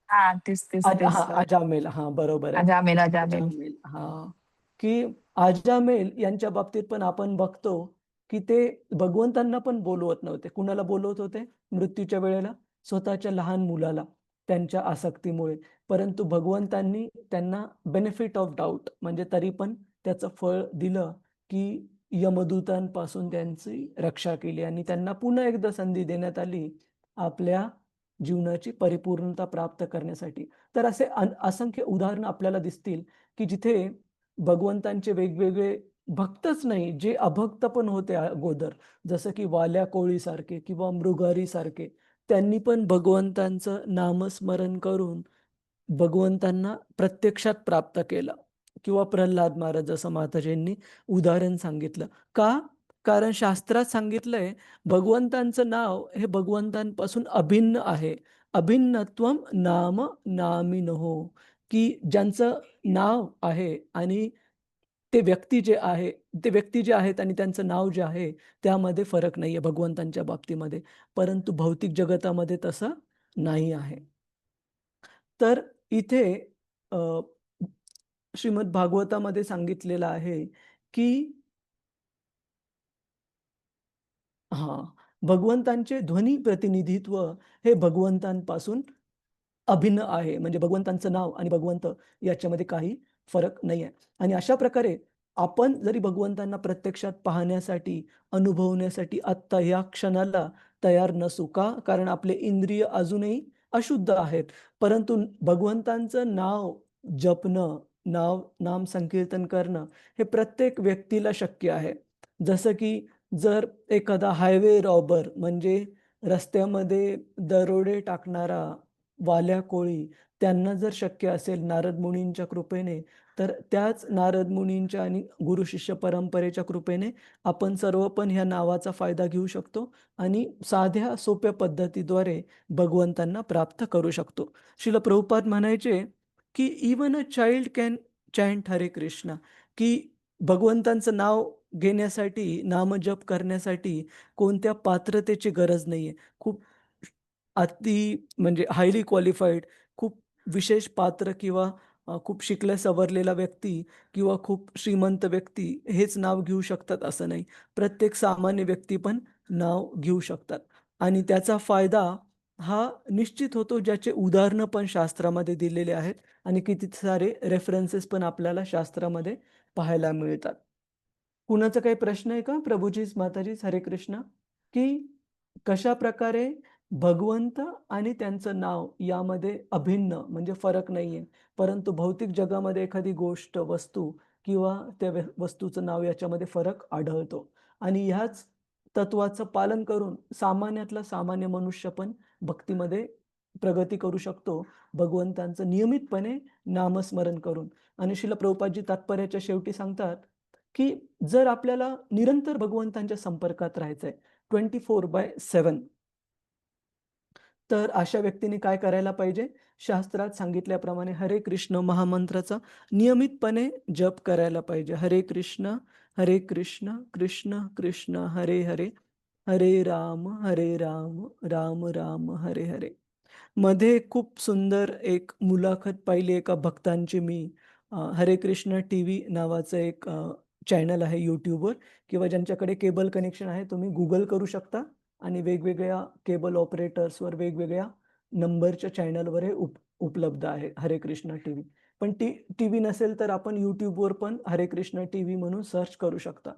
Speaker 3: हा तेच तेच तेच.
Speaker 1: अजामेल. हां, बरोबर आहे.
Speaker 3: अजामेल अजामेल.
Speaker 1: अजामेल. हां. की आजामेल यांच्या बाबतीत पण आपण बघतो की ते भगवंतांना पण बोलवत नव्हते. कुणाला बोलवत होते मृत्यूच्या वेळेला? स्वतःच्या लहान मुलाला, त्यांच्या आसक्तीमुळे. परंतु भगवंतांनी त्यांना बेनिफिट ऑफ डाऊट म्हणजे तरी पण त्याचं फळ दिलं की यमदूतांपासून त्यांची रक्षा केली आणि त्यांना पुन्हा एकदा संधी देण्यात आली आपल्या जीवनाची परिपूर्णता प्राप्त करण्यासाठी. तर असे असंख्य उदाहरणं आपल्याला दिसतील की जिथे भगवंतांचे वेगवेगळे भक्तच नाही, जे अभक्त पण होते अगोदर, जसं की वाल्या कोळीसारखे किंवा मृगारीसारखे, त्यांनी पण भगवंतांचं नामस्मरण करून भगवंतांना प्रत्यक्षात प्राप्त केलं. किंवा प्रल्हाद महाराज जसं माताजींनी उदाहरण सांगितलं. का? कारण शास्त्रात सांगितलंय भगवंतांचं नाव हे भगवंतांपासून अभिन्न आहे. अभिन्नत्वम नाम नामिनोः, की ज्यांचं नाव आहे आणि ते व्यक्ती जे आहेत आणि त्यांचं नाव जे आहे त्यामध्ये फरक नाहीये भगवंतांच्या बाबतीमध्ये. परंतु भौतिक जगतामध्ये तसं नाही आहे. तर इथे अ, श्रीमद भागवतामध्ये सांगितलेलं आहे की हां, भगवंतांचे ध्वनी प्रतिनिधित्व हे भगवंतांपासून अभिन्न आहे. म्हणजे भगवंतांचं नाव आणि भगवंत याच्यामध्ये काही फरक नाहीये. आणि अशा प्रकारे आपण जरी भगवंतांना प्रत्यक्षात पाहण्यासाठी, अनुभवण्यासाठी आत्ता या क्षणाला तयार नसू. का? कारण आपले इंद्रिय अजूनही अशुद्ध आहेत. परंतु भगवंतांचं नाव जपणं, नाम संकीर्तन करणं हे प्रत्येक व्यक्तीला शक्य आहे. जसं की जर एखादा हायवे रॉबर म्हणजे रस्त्यामध्ये दरोडे टाकणारा वाल्या कोळी त्यांना जर शक्य असेल नारद मुनींच्या कृपेने, तर त्याच नारद मुनींच्या आणि गुरु शिष्य परंपरेच्या कृपेने आपण सर्व पण ह्या नावाचा फायदा घेऊ शकतो आणि साध्या सोप्या पद्धतीद्वारे भगवंतांना प्राप्त करू शकतो. श्रील प्रभुपाद म्हणायचे की even a child can chant हरे कृष्णा, की भगवंतांचं नाव घेण्यासाठी, नामजप करण्यासाठी कोणत्या पात्रतेची गरज नाहीये. खूप म्हणजे हायली क्वालिफाईड, खूप विशेष पात्र किंवा खूप शिकल्या सवरलेला व्यक्ती किंवा खूप श्रीमंत व्यक्ती हेच नाव घेऊ शकतात असं नाही. प्रत्येक सामान्य व्यक्ती पण नाव घेऊ शकतात आणि त्याचा फायदा हा निश्चित होतो, ज्याचे उदाहरणं पण शास्त्रामध्ये दिलेले आहेत आणि किती सारे रेफरन्सेस पण आपल्याला शास्त्रामध्ये पाहायला मिळतात. कुणाचा काही प्रश्न आहे का? प्रभुजीच, माताजीच, हरे कृष्ण. की कशाप्रकारे भगवंत आणि त्यांचं नाव यामध्ये अभिन्न म्हणजे फरक नाहीये. परंतु भौतिक जगामध्ये एखादी गोष्ट, वस्तू किंवा त्या वस्तूचं नाव याच्यामध्ये फरक आढळतो. आणि ह्याच तत्त्वाचं पालन करून सामान्यातला सामान्य मनुष्य पण भक्तीमध्ये प्रगती करू शकतो, भगवंतांचं नियमितपणे नामस्मरण करून. आणि श्रील प्रभुपादजी तात्पर्याच्या शेवटी सांगतात, की जर आपल्याला निरंतर भगवंतांच्या संपर्कात राहायचंय 24/7, तर अशा व्यक्तीने काय करायला पाहिजे? शास्त्रात सांगितल्याप्रमाणे हरे कृष्ण महामंत्राचा नियमितपणे जप करायला पाहिजे. हरे कृष्ण, हरे कृष्ण, कृष्ण कृष्ण, हरे हरे, हरे राम, राम राम, हरे हरे. मध्ये खूप सुंदर एक मुलाखत पाहिली एका भक्तांची मी. हरे कृष्ण टीव्ही नावाचं एक चॅनल आहे YouTubeवर किंवा ज्यांच्याकडे केबल कनेक्शन आहे तुम्ही Google करू शकता आणि वेगवेगळ्या केबल ऑपरेटर्सवर वेगवेगळ्या नंबरच्या चॅनलवर हे उपलब्ध आहे हरे कृष्ण टीव्ही. पण टीव्ही नसेल तर आपण YouTubeवर पण हरे कृष्ण टीव्ही म्हणून सर्च करू शकता.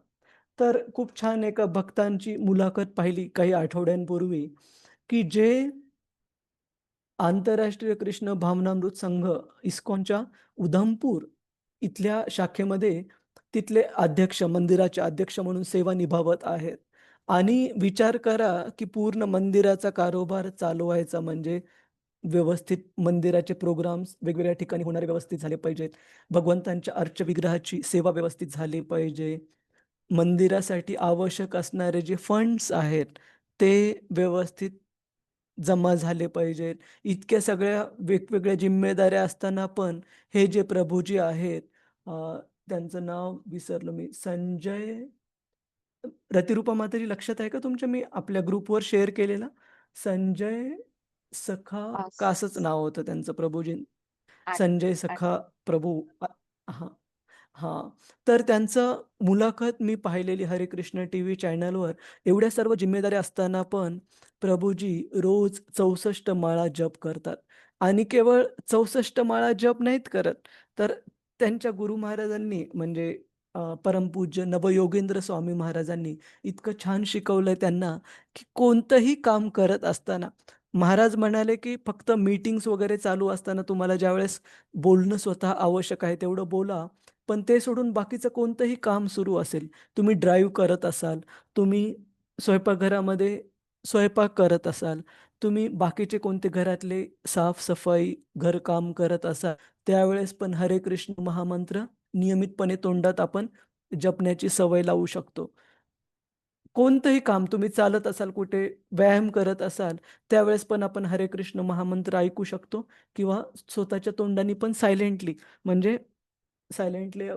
Speaker 1: तर खूप छान एका भक्तांची मुलाखत पाहिली काही आठवड्यांपूर्वी, की जे आंतरराष्ट्रीय कृष्ण भावनामृत संघ इस्कॉनच्या उधमपूर इथल्या शाखेमध्ये तिथले अध्यक्ष, मंदिराचे अध्यक्ष म्हणून सेवा निभावत आहेत. आणि विचार करा, की पूर्ण मंदिराचा कारोबार चालवायचा म्हणजे व्यवस्थित मंदिराचे प्रोग्राम्स वेगवेगळ्या ठिकाणी होणारे व्यवस्थित झाले पाहिजेत. भगवंतांच्या अर्चविग्रहाची सेवा व्यवस्थित झाली पाहिजे. मंदिरासाठी आवश्यक असणारे जे फंड्स आहेत, ते व्यवस्थित जमा झाले पाहिजेत. इतक्या सगळ्या वेगवेगळ्या जिम्मेदाऱ्या असताना पण हे जे प्रभूजी आहेत, त्यांचं नाव विसरलो मी. संजय रतिरूपा माताजी लक्षात आहे का तुमच्या? मी आपल्या ग्रुपवर शेअर केलेला. संजय सखा का असंच नाव होतं त्यांचं प्रभूजी. संजय सखा प्रभू. हां. हां. तर त्यांचं मुलाखत मी पाहिलेली हरे कृष्ण टीव्ही चॅनलवर. एवढ्या सर्व जिम्मेदाऱ्या असताना पण प्रभूजी रोज 64 माळा जप करतात आणि केवळ 64 माळा जप नाहीत करत, तर त्यांच्या गुरु महाराजांनी म्हणजे परमपूज्य नवयोगेंद्र स्वामी महाराजांनी इतकं छान शिकवलंय त्यांना, की कोणतंही काम करत असताना महाराज म्हणाले, की फक्त मीटिंग्स वगैरे चालू असताना तुम्हाला ज्यावेळेस बोलणं स्वतः आवश्यक आहे तेवढं बोला. पण ते सोडून बाकीचं कोणतंही काम सुरू असेल, तुम्ही ड्राईव्ह करत असाल, तुम्ही स्वयंपाकघरामध्ये स्वयंपाक करत असाल, तुम्ही बाकीचे कोणते घरातले साफ-सफाई, घरकाम करत असाल, त्यावेळेस पण हरे कृष्ण महामंत्र नियमितपणे तोंडात आपण जपण्याची सवय लावू शकतो. कोणतंही काम तुम्ही चालत असाल, कुठे व्यायाम करत असाल, त्यावेळेस पण आपण हरे कृष्ण महामंत्र ऐकू शकतो किंवा स्वतःच्या तोंडाने पण सायलेंटली म्हणजे सायलेंटली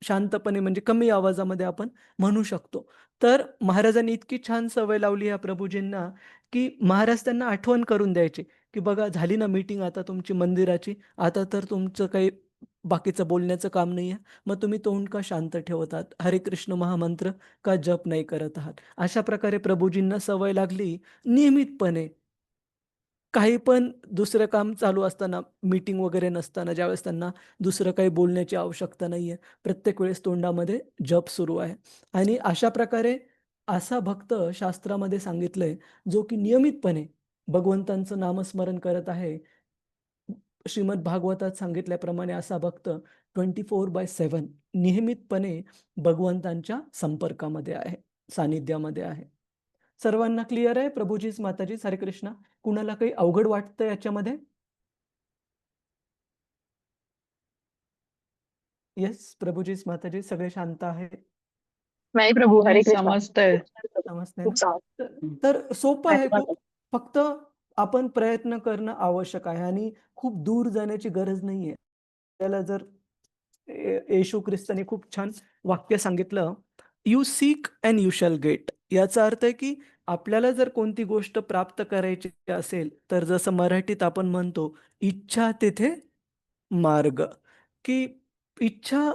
Speaker 1: शांतपणे म्हणजे कमी आवाजामध्ये आपण म्हणू शकतो. तर महाराजांनी इतकी छान सवय लावली या प्रभूजींना, की महाराज त्यांना आठवण करून द्यायचे, की बघा झाली ना मीटिंग आता तुमची मंदिराची, आता तर तुमचं काही बाकीचं बोलण्याचं काम नाहीये. मग तुम्ही तोंड का शांत ठेवत आहात? हरे कृष्ण महामंत्र का जप नाही करत आहात? अशा प्रकारे प्रभूजींना सवय लागली नियमितपणे काही पण दुसरं काम चालू असताना, मीटिंग वगैरे नसताना, ज्यावेळेस त्यांना दुसरं काही बोलण्याची आवश्यकता नाहीये. प्रत्येक वेळेस तोंडामध्ये जप सुरू आहे आणि अशा प्रकारे असा भक्त शास्त्रामध्ये सांगितलंय, जो की नियमितपणे भगवंतांचं नामस्मरण करत आहे. श्रीमद भागवतात सांगितल्याप्रमाणे असा भक्त 24/7 नियमितपणे भगवंतांच्या संपर्कामध्ये आहे, सानिध्यामध्ये आहे. सर्वांना क्लिअर आहे? प्रभूजीच माताजीच हरे कृष्ण. कुणाला काही अवघड वाटतं याच्यामध्ये? येस, प्रभूजीच माताजी सगळे शांत आहेत.
Speaker 2: नाही प्रभू, हरे कृष्ण.
Speaker 3: समजतंय.
Speaker 1: समजतंय
Speaker 2: खूप
Speaker 1: ना?
Speaker 2: छान.
Speaker 1: तर सोपं आहे खूप. फक्त आपण प्रयत्न करणं आवश्यक आहे आणि खूप दूर जाण्याची गरज नाहीये. त्याला जर येशू ख्रिस्ताने खूप छान वाक्य सांगितलं, "you seek and you shall get." याचा अर्थ आहे, की आपल्याला जर कोणती गोष्ट प्राप्त करायची असेल, तर जसं मराठीत आपण म्हणतो, "इच्छा तेथे मार्ग." की इच्छा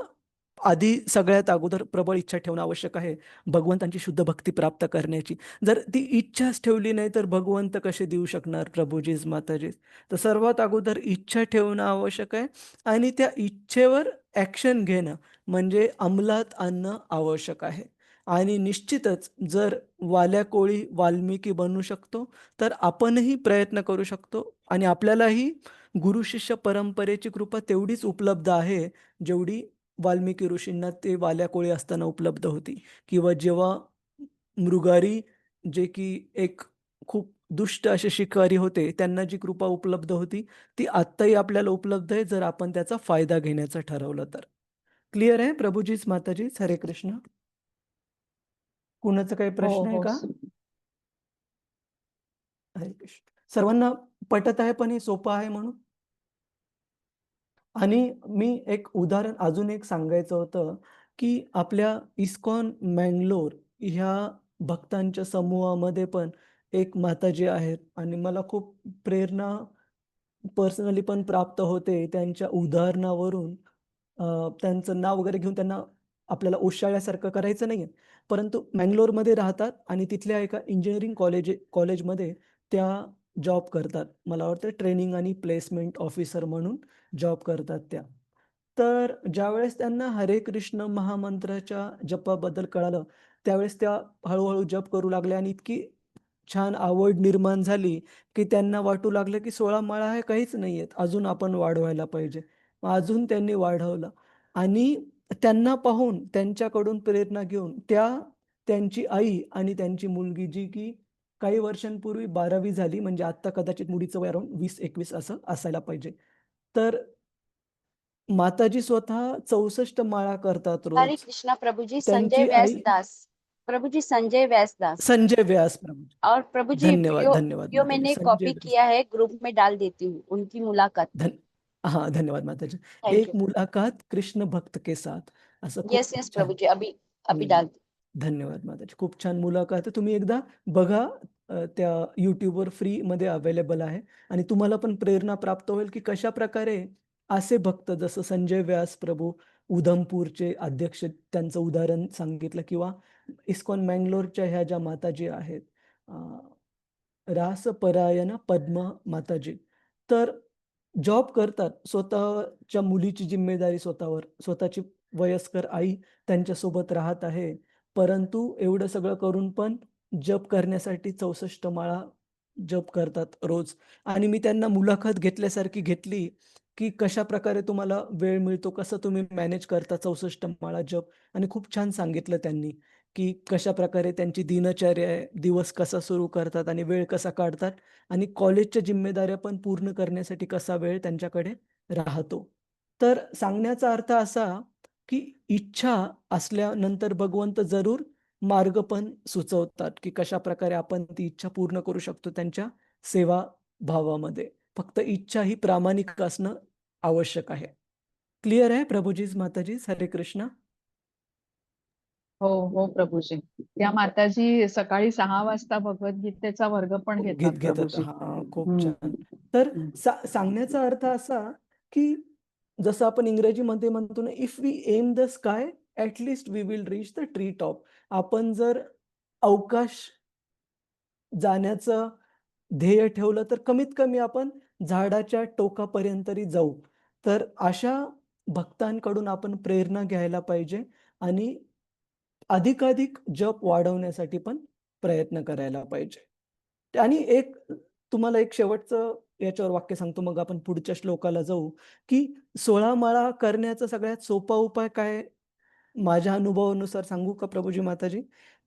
Speaker 1: आधी सगळ्यात अगोदर प्रबळ इच्छा ठेवणं आवश्यक आहे, भगवंतांची शुद्ध भक्ती प्राप्त करण्याची. जर ती इच्छाच ठेवली नाही, तर भगवंत कसे देऊ शकणार प्रभुजीज, माताजीज? तर सर्वात अगोदर इच्छा ठेवणं आवश्यक आहे आणि त्या इच्छेवर ॲक्शन घेणं म्हणजे अंमलात आणणं आवश्यक आहे. आणि निश्चितच जर वाल्या कोळी वाल्मिकी बनू शकतो, तर आपणही प्रयत्न करू शकतो आणि आपल्यालाही गुरु-शिष्य परंपरेची कृपा तेवढीच उपलब्ध आहे, जेवढी वाल्मिकी ऋषींना ते वाल्या कोळी असताना उपलब्ध होती किंवा जेव्हा मृगारी जे की एक खूप दुष्ट असे शिकारी होते, त्यांना जी कृपा उपलब्ध होती, ती आत्ताही आपल्याला उपलब्ध आहे, जर आपण त्याचा फायदा घेण्याचं ठरवलं तर. क्लिअर आहे प्रभूजीच, माताजीच? हरे कृष्ण. कुणाचा काही
Speaker 2: हो
Speaker 1: प्रश्न आहे
Speaker 2: हो
Speaker 1: का? हरे कृष्ण. सर्वांना पटत आहे पण हे सोपं आहे म्हणून? आणि मी एक उदाहरण अजून एक सांगायचं होतं, की आपल्या इस्कॉन मंगलोर ह्या भक्तांच्या समूहामध्ये पण एक माताजी आहेत आणि मला खूप प्रेरणा पर्सनली पण प्राप्त होते त्यांच्या उदाहरणावरून. त्यांचं नाव वगैरे घेऊन त्यांना आपल्याला ओशाळल्यासारखं करायचं नाहीये. परंतु मंगलोरमध्ये राहतात आणि तिथल्या एका इंजिनिअरिंग कॉलेजमध्ये त्या जॉब करतात. मला वाटतं ट्रेनिंग आणि प्लेसमेंट ऑफिसर म्हणून जॉब करतात त्या. तर ज्यावेळेस त्यांना हरे कृष्ण महामंत्राच्या जपाबद्दल कळालं, त्यावेळेस त्या हळू जप करू लागल्या आणि इतकी छान आवड निर्माण झाली, की त्यांना वाटू लागलं, की 16 माळा हे काहीच नाहीयेत. अजून आपण वाढवायला पाहिजे. मग अजून त्यांनी वाढवलं आणि त्यांना पाहून, त्यांच्याकडून प्रेरणा घेऊन त्यांची आई आणि त्यांची मुलगी जी की काही वर्षांपूर्वी 12वी झाली, म्हणजे आत्ता कदाचित मुलीचं वय अराउंड 20-21 असं असायला पाहिजे. तर माताजी स्वतः 64 माळा करतात
Speaker 5: हरे
Speaker 1: रोज.
Speaker 5: कृष्णा प्रभु जी, संजय
Speaker 1: त्यांची
Speaker 5: व्यास
Speaker 1: आई
Speaker 5: दास। प्रभु जी, संजय व्यास दास।
Speaker 1: संजय व्यास प्रभू.
Speaker 5: और प्रभु जी,
Speaker 1: धन्यवाद,
Speaker 5: वीडियो
Speaker 1: धन्यवाद
Speaker 5: वीडियो
Speaker 1: माताजी.
Speaker 5: मैंने
Speaker 1: संजय
Speaker 5: कॉपी
Speaker 1: व्यास.
Speaker 5: किया है, ग्रुप में डाल देती हूँ उनकी मुलाकात।
Speaker 1: धन हाँ, धन्यवाद माताजी.
Speaker 5: थैंक
Speaker 1: एक
Speaker 5: यू।
Speaker 1: मुलाकात कृष्ण भक्त के साथ असं खूप
Speaker 5: यस यस
Speaker 1: छान.
Speaker 5: प्रभु जी, अभी अभी डाल दी।
Speaker 1: धन्यवाद माताजी. खूप छान मुलाखत आहे. तुम्ही एकदा बघा, त्या YouTubeवर फ्रीमध्ये अवेलेबल आहे आणि तुम्हाला पण प्रेरणा प्राप्त होईल, की कशाप्रकारे असे भक्त जसं संजय व्यास प्रभू, उधमपूरचे अध्यक्ष त्यांचं उदाहरण सांगितलं, किंवा इस्कॉन मँगलोरच्या ह्या ज्या माताजी आहेत, रासपरायण पद्म माताजी, तर जॉब करतात, स्वतःच्या मुलीची जिम्मेदारी स्वतःवर, स्वतःची वयस्कर आई त्यांच्यासोबत राहत आहे, परंतु एवढं सगळं करून पण जप करण्यासाठी 64 माळा जप करतात रोज. आणि मी त्यांना मुलाखत घेतल्यासारखी घेतली, की कशा प्रकारे तुम्हाला वेळ मिळतो, कसं तुम्ही मॅनेज करता 64 माळा जप, आणि खूप छान सांगितलं त्यांनी, की कशाप्रकारे त्यांची दिनचर्या आहे, दिवस कसा सुरू करतात आणि वेळ कसा काढतात, आणि कॉलेजच्या जिम्मेदाऱ्या पण पूर्ण करण्यासाठी कसा वेळ त्यांच्याकडे राहतो. तर सांगण्याचा अर्थ असा, की इच्छा असल्यानंतर भगवंत जरूर मार्ग पण सुचवतात, की कशाप्रकारे आपण ती इच्छा पूर्ण करू शकतो त्यांच्या सेवा भावामध्ये. फक्त इच्छा ही प्रामाणिक असणं आवश्यक आहे. क्लिअर आहे प्रभुजीज, माताजीज? हरे कृष्ण.
Speaker 2: हो हो प्रभूजी. त्या माताजी सकाळी 6 वाजता भगवद्गीतेचा वर्ग पण घेतात
Speaker 1: घेतात.
Speaker 2: प्रभूजी.
Speaker 1: हां, खूप
Speaker 2: हम्म.
Speaker 1: छान. तर
Speaker 2: हम्म.
Speaker 1: सांगण्याचा अर्थ असा, की जसं आपण इंग्रजीमध्ये म्हणतो ना, if we aim the sky, at least we will reach the tree top. आपण जर अवकाश जाण्याचं ध्येय ठेवलं, तर कमीत कमी आपण झाडाच्या टोकापर्यंत तरी जाऊ. तर अशा भक्तांकडून आपण प्रेरणा घ्यायला पाहिजे, आणि अधिकाधिक जप वाढवण्यासाठी पण प्रयत्न करायला पाहिजे. आणि तुम्हाला एक शेवटचं याच्यावर वाक्य सांगतो, मग आपण पुढच्या श्लोकाला जाऊ, की 16 माळा करण्याचा सगळ्यात सोपा उपाय काय? माझ्या अनुभवानुसार सांगू का प्रभुजी माताजी,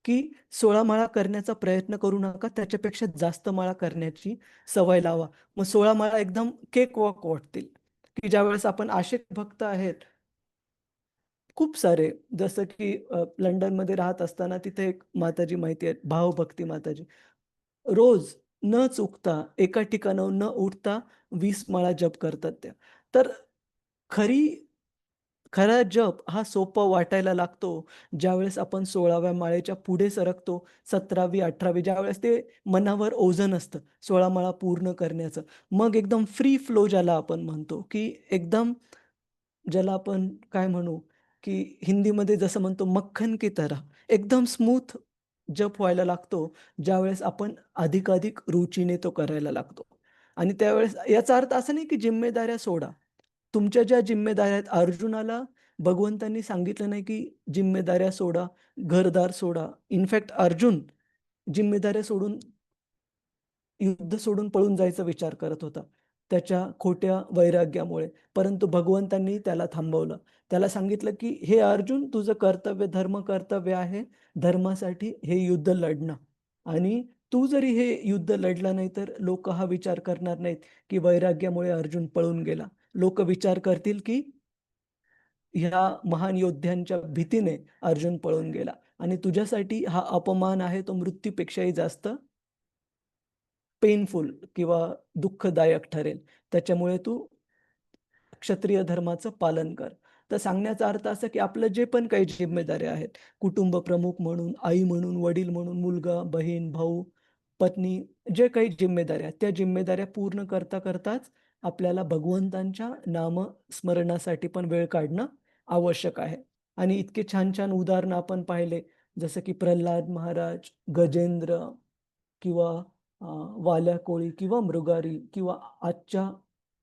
Speaker 1: की 16 माळा करण्याचा प्रयत्न करू नका, त्याच्यापेक्षा जास्त माळा करण्याची सवय लावा. मग 16 माळा एकदम केक वॉक वाटतील, की ज्यावेळेस आपण आशिक भक्त आहेत खूप सारे, जसं की लंडनमध्ये राहत असताना तिथे एक माताजी माहिती आहेत, भावभक्ती माताजी. रोज न चुकता एका ठिकाणाहून न उठता 20 माळा जप करतात त्या. तर खरा जप हा सोपा वाटायला लागतो, ज्यावेळेस आपण 16व्या माळेच्या पुढे सरकतो, 17वी, 18वी, ज्यावेळेस ते मनावर ओझं असतं 16 माळा पूर्ण करण्याचं. मग एकदम फ्री फ्लो ज्याला आपण म्हणतो, की एकदम, ज्याला आपण काय म्हणू, की हिंदीमध्ये जसं म्हणतो मक्खन की तरह, एकदम स्मूथ जप व्हायला लागतो, ज्यावेळेस आपण अधिकाधिक रुचीने तो करायला लागतो. आणि त्यावेळेस याचा अर्थ असा नाही की जिम्मेदाऱ्या सोडा. तुमच्या ज्या जिम्मेदाऱ्या आहेत, अर्जुनाला भगवंतांनी सांगितलं नाही की जिम्मेदाऱ्या सोडा, घरदार सोडा. इनफॅक्ट अर्जुन जिम्मेदाऱ्या सोडून, युद्ध सोडून पळून जायचा विचार करत होता, त्याच्या खोट्या वैराग्यामुळे. परंतु भगवंतांनी त्याला थांबवलं. त्याला सांगितलं, की "हे अर्जुन, तुझं कर्तव्य धर्म कर्तव्य आहे. धर्मासाठी हे युद्ध लढणं, आणि तू जरी हे युद्ध लढला नाही, तर लोकं हा विचार करणार नाहीत, की वैराग्यामुळे अर्जुन पळून गेला. लोकं विचार करतील, की ह्या महान योद्ध्यांच्या भीतीने अर्जुन पळून गेला, आणि तुझ्यासाठी हा अपमान आहे, तो मृत्यूपेक्षाही जास्त पेनफुल किंवा दुःखदायक ठरेल. त्याच्यामुळे तू क्षत्रिय धर्माचं पालन कर." तर सांगण्याचा अर्थ असा, की आपलं जे पण काही जिम्मेदाऱ्या आहेत, कुटुंब प्रमुख म्हणून, आई म्हणून, वडील म्हणून, मुलगा, बहीण, भाऊ, पत्नी, जे काही जिम्मेदाऱ्या आहेत, त्या जिम्मेदाऱ्या पूर्ण करताच आपल्याला भगवंतांच्या नामस्मरणासाठी पण वेळ काढणं आवश्यक आहे. आणि इतके छान-छान उदाहरणं आपण पाहिले, जसं की प्रल्हाद महाराज, गजेंद्र, किंवा अ, वाल्या कोळी, किंवा मृगारी, किंवा आजच्या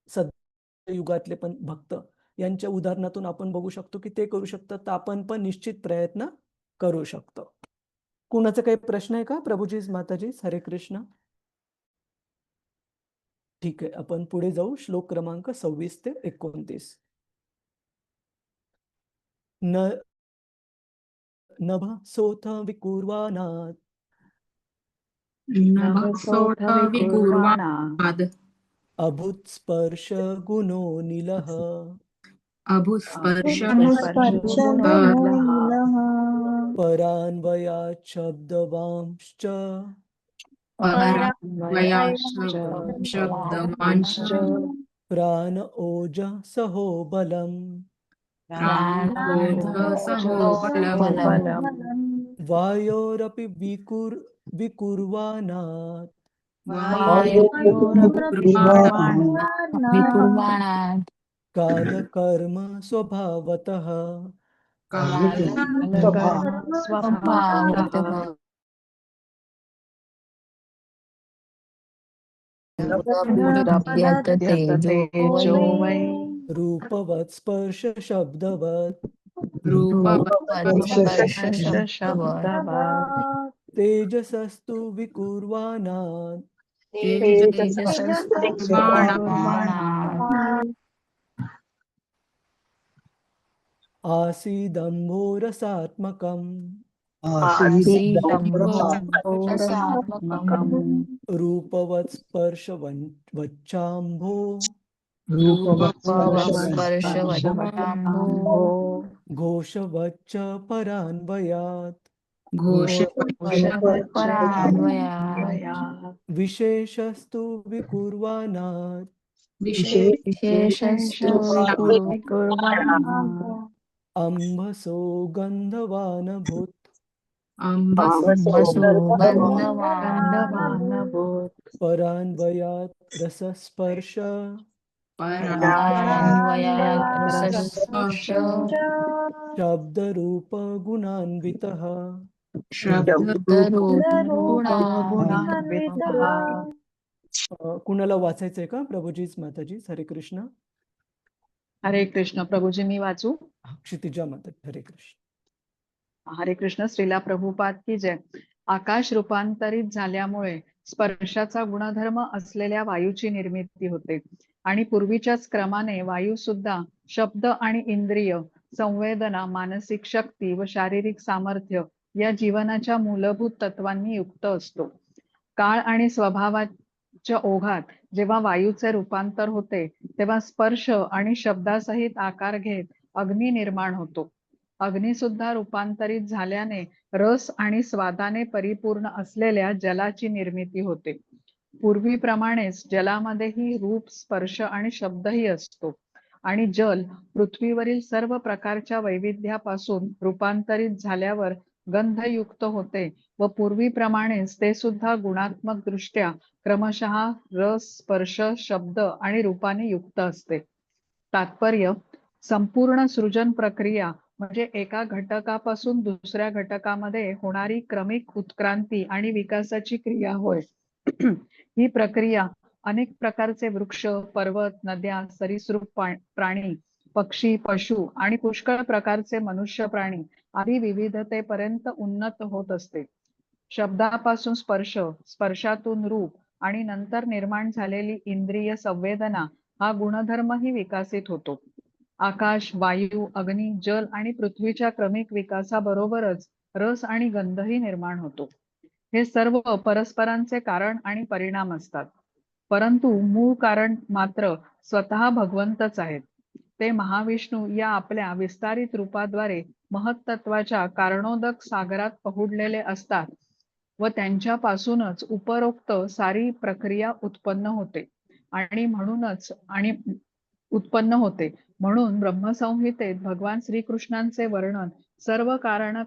Speaker 1: सध्या युगातले पण भक्त, यांच्या उदाहरणातून आपण बघू शकतो, की ते करू शकतात, तर आपण पण निश्चित प्रयत्न करू शकतो. कुणाचा काही प्रश्न आहे का प्रभुजीज, माताजीज? हरे कृष्ण. ठीक आहे, आपण पुढे जाऊ. श्लोक क्रमांक 26 ते 29. न नभ सोथ विकुर्वाणात्
Speaker 3: नभसोठ विकुर्वाणात्
Speaker 1: अभूत्स्पर्श गुणो निलः
Speaker 3: अभुस्पर्श
Speaker 1: परान्वयात् शब्दवांश्च
Speaker 3: शब्दवांश्च
Speaker 1: प्राण ओजसहो बलम् वायोरपि विकुर्वाणात्
Speaker 3: विकुर्वाणात्
Speaker 1: कालकर्म स्वभावतः
Speaker 2: कालकर्म स्वभावतः
Speaker 3: प्राप्यते
Speaker 2: तेजो वै
Speaker 1: रूपवत् स्पर्श शब्दवत्
Speaker 2: स्पर्श शब्दवत्
Speaker 1: तेजसस्तु विकुर्वाणात् आसीदम्भोरसात्मकम्
Speaker 2: रसात्मकम्
Speaker 1: रूपवत् स्पर्शवच्चाम्भो
Speaker 2: स्पर्शवच्चाम्भो
Speaker 1: घोषवच्च परान्वयात्
Speaker 2: घोषवच्चान्वयात्
Speaker 1: विशेषस्तु विकुर्वाणात्
Speaker 2: विशेषस्तु विकुर्वाणात्
Speaker 1: अम्भसो गन्धवानभूत्
Speaker 2: गन्धवानभूत्
Speaker 1: परान्वयात् रसस्पर्श
Speaker 2: रसस्पर्श
Speaker 1: शब्दरूपगुणान्वितः
Speaker 2: गुणान्वितः
Speaker 1: कुणाला वाचायचंय का? प्रभुजीच माताजी. हरे कृष्ण.
Speaker 2: हरे कृष्ण. प्रभुजी मी वाचू?
Speaker 1: क्षितिजा माता. हरे कृष्ण.
Speaker 2: हरे कृष्ण. श्रीला प्रभुपाद की जय. आकाश रूपांतरित झाल्यामुळे स्पर्शाचा गुणधर्म असलेल्या वायूची निर्मिती होते आणि पूर्वीच्याच क्रमाने वायू सुद्धा शब्द आणि इंद्रिय, संवेदना, मानसिक शक्ती व शारीरिक सामर्थ्य या जीवनाच्या मूलभूत तत्वांनी युक्त असतो. काळ आणि स्वभावाच्या ओघात जेव्हा वायूचे रूपांतर होते तेव्हा स्पर्श आणि शब्दासहित आकार घेत अग्नी निर्माण होतो. अग्नी सुद्धा रूपांतरित झाल्याने रस आणि स्वादाने परिपूर्ण असलेल्या जलाची निर्मिती होते. पूर्वीप्रमाणेच जलामध्येही रूप, स्पर्श आणि शब्दही असतो आणि जल पृथ्वीवरील सर्व प्रकारच्या वैविध्यापासून रूपांतरित झाल्यावर गंधयुक्त होते व पूर्वीप्रमाणेच ते सुद्धा गुणात्मक दृष्ट्या क्रमशः रस, स्पर्श, शब्द आणि रूपाने युक्त असते. तात्पर्य: संपूर्ण सृजन प्रक्रिया म्हणजे एका घटकापासून दुसऱ्या घटकामध्ये होणारी क्रमिक उत्क्रांती आणि विकासाची क्रिया होय. ही प्रक्रिया अनेक प्रकारचे वृक्ष, पर्वत, नद्या, सरीसृप प्राणी, पक्षी, पशु आणि पुष्कळ प्रकारचे मनुष्य प्राणी आदी विविधतेपर्यंत उन्नत होत असते. शब्दापासून स्पर्श, स्पर्शातून रूप आणि नंतर निर्माण झालेली इंद्रिय संवेदना हा गुणधर्मही विकसित होतो. आकाश, वायू, अग्नी, जल आणि पृथ्वीच्या क्रमिक विकासाबरोबरच रस आणि गंधही निर्माण होतो. हे सर्व परस्परांचे कारण आणि परिणाम असतात. परंतु मूळ कारण मात्र स्वतः भगवंतच आहेत. ते महाविष्णू या आपल्या विस्तारित रूपाद्वारे महत्तत्वाच्या कारणोदक सागरात पहुडलेले असतात व त्यांच्यापासूनच उपरोक्त सारी प्रक्रिया उत्पन्न होते म्हणून ब्रह्मसंहितेत भगवान श्रीकृष्णांचे वर्णन सर्व कारण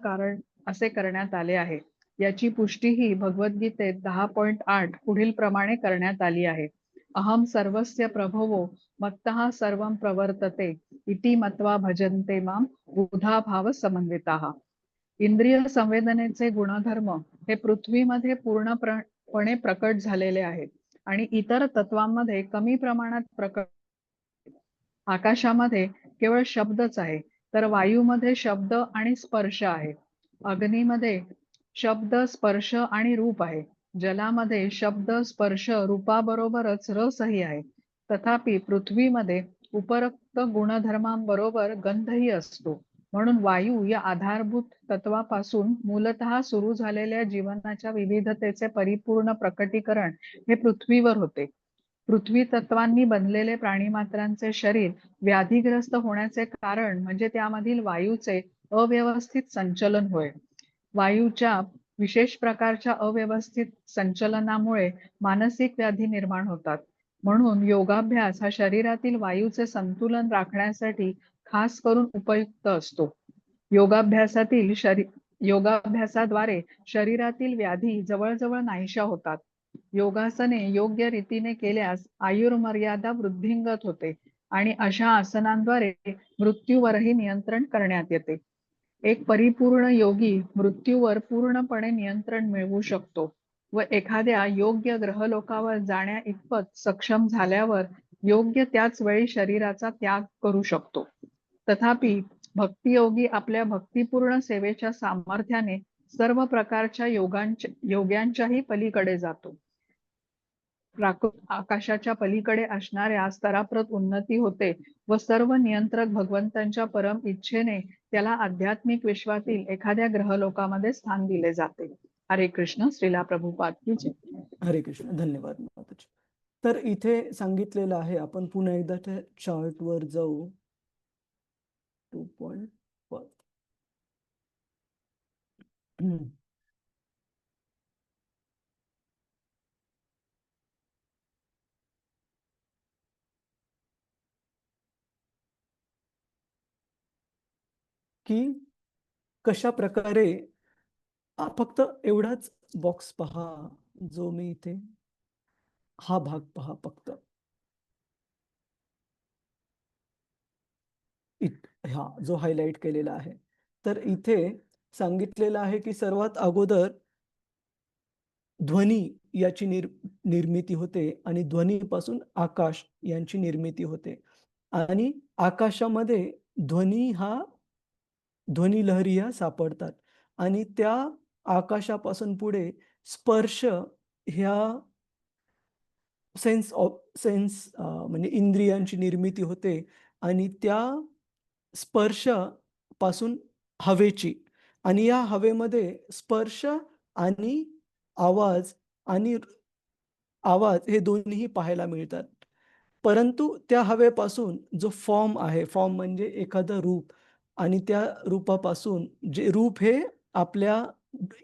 Speaker 2: असे करण्यात आले आहे. याची पुष्टीही भगवद्गीतेत 10.8 पुढील प्रमाणे करण्यात आली आहे. अहम सर्वस्य प्रभवो मत्तः सर्वं प्रवर्तते इति मत्वा भजन्ते माम बुधा भाव समन्विताः. इंद्रिय संवेदनेचे गुणधर्म हे पृथ्वीमध्ये पूर्णपणे प्रकट झालेले आहेत आणि इतर तत्वांमध्ये कमी प्रमाणात प्रकट. आकाशामध्ये केवळ शब्दच आहे, तर वायूमध्ये शब्द आणि स्पर्श आहे. अग्नीमध्ये शब्द, स्पर्श आणि रूप आहे. जलामध्ये शब्द, स्पर्श, रूपाबरोबरच रसही आहे. तथापि पृथ्वीमध्ये उपरोक्त गुणधर्मांबरोबर गंधही असतो. म्हणून वायू या आधारभूत तत्वापासून मूलतः सुरू झालेल्या जीवनाच्या विविधतेचे परिपूर्ण प्रकटीकरण हे पृथ्वीवर होते. पृथ्वी तत्वांनी बनलेले प्राणीमात्रांचे शरीर व्याधीग्रस्त होण्याचे कारण म्हणजे त्यामधील वायूचे अव्यवस्थित संचलन होय. वायूच्या विशेष प्रकारच्या अव्यवस्थित संचलनामुळे मानसिक व्याधी निर्माण होतात. म्हणून योगाभ्यास हा शरीरातील वायूचे संतुलन राखण्यासाठी खास करून उपयुक्त असतो. योगाभ्यासाद्वारे शरीरातील व्याधी जवळजवळ नाहीशा होतात. योगासने योग्य रीतीने केल्यास आयुर्मर्यादा वृद्धिंगत होते आणि अशा आसनांद्वारे मृत्यूवरही नियंत्रण करण्यात येते. एक परिपूर्ण योगी मृत्यूवर पूर्णपणे नियंत्रण मिळवू शकतो व एखाद्या योग्य ग्रहलोकावर जाण्या इतपत सक्षम झाल्यावर योग्य त्याच वेळी शरीराचा त्याग करू शकतो. तथापि भक्तियोगी आपल्या भक्तिपूर्ण सेवेच्या सामर्थ्याने सर्व प्रकारच्या योग्यांच्याही पलीकडे जातो. प्राकृत आकाशाच्या पलीकडे असणाऱ्या स्तराप्रत उन्नती होते व सर्व नियंत्रक भगवंतांच्या परम इच्छेने त्याला आध्यात्मिक विश्वातील एखाद्या ग्रहलोकामध्ये स्थान दिले जाते. हरे कृष्ण. श्रीला प्रभुपाद की जय.
Speaker 1: हरे कृष्ण. धन्यवाद माताजी. तर इथे सांगितलेलं आहे, आपण पुन्हा एकदा त्या चार्टवर जाऊ. 2.5 की कशा प्रकारे फक्त एवढाच बॉक्स पहा, जो मी इथे हा भाग पहा फक्त. हा जो हायलाइट केलेला आहे. तर इथे सांगितलेलं आहे की सर्वात अगोदर ध्वनी याची निर्मिती होते आणि ध्वनीपासून आकाश यांची निर्मिती होते. आणि आकाशामध्ये ध्वनी लहरी ह्या सापडतात आणि त्या आकाशापासून पुढे स्पर्श ह्या सेन्स म्हणजे इंद्रियांची निर्मिती होते आणि त्या स्पर्श पासून हवेची, आणि या हवेमध्ये स्पर्श आणि आवाज हे दोन्ही पाहायला मिळतात. परंतु त्या हवेपासून जो फॉर्म आहे, फॉर्म म्हणजे एखादं रूप, आणि त्या रूपापासून जे रूप हे आपल्या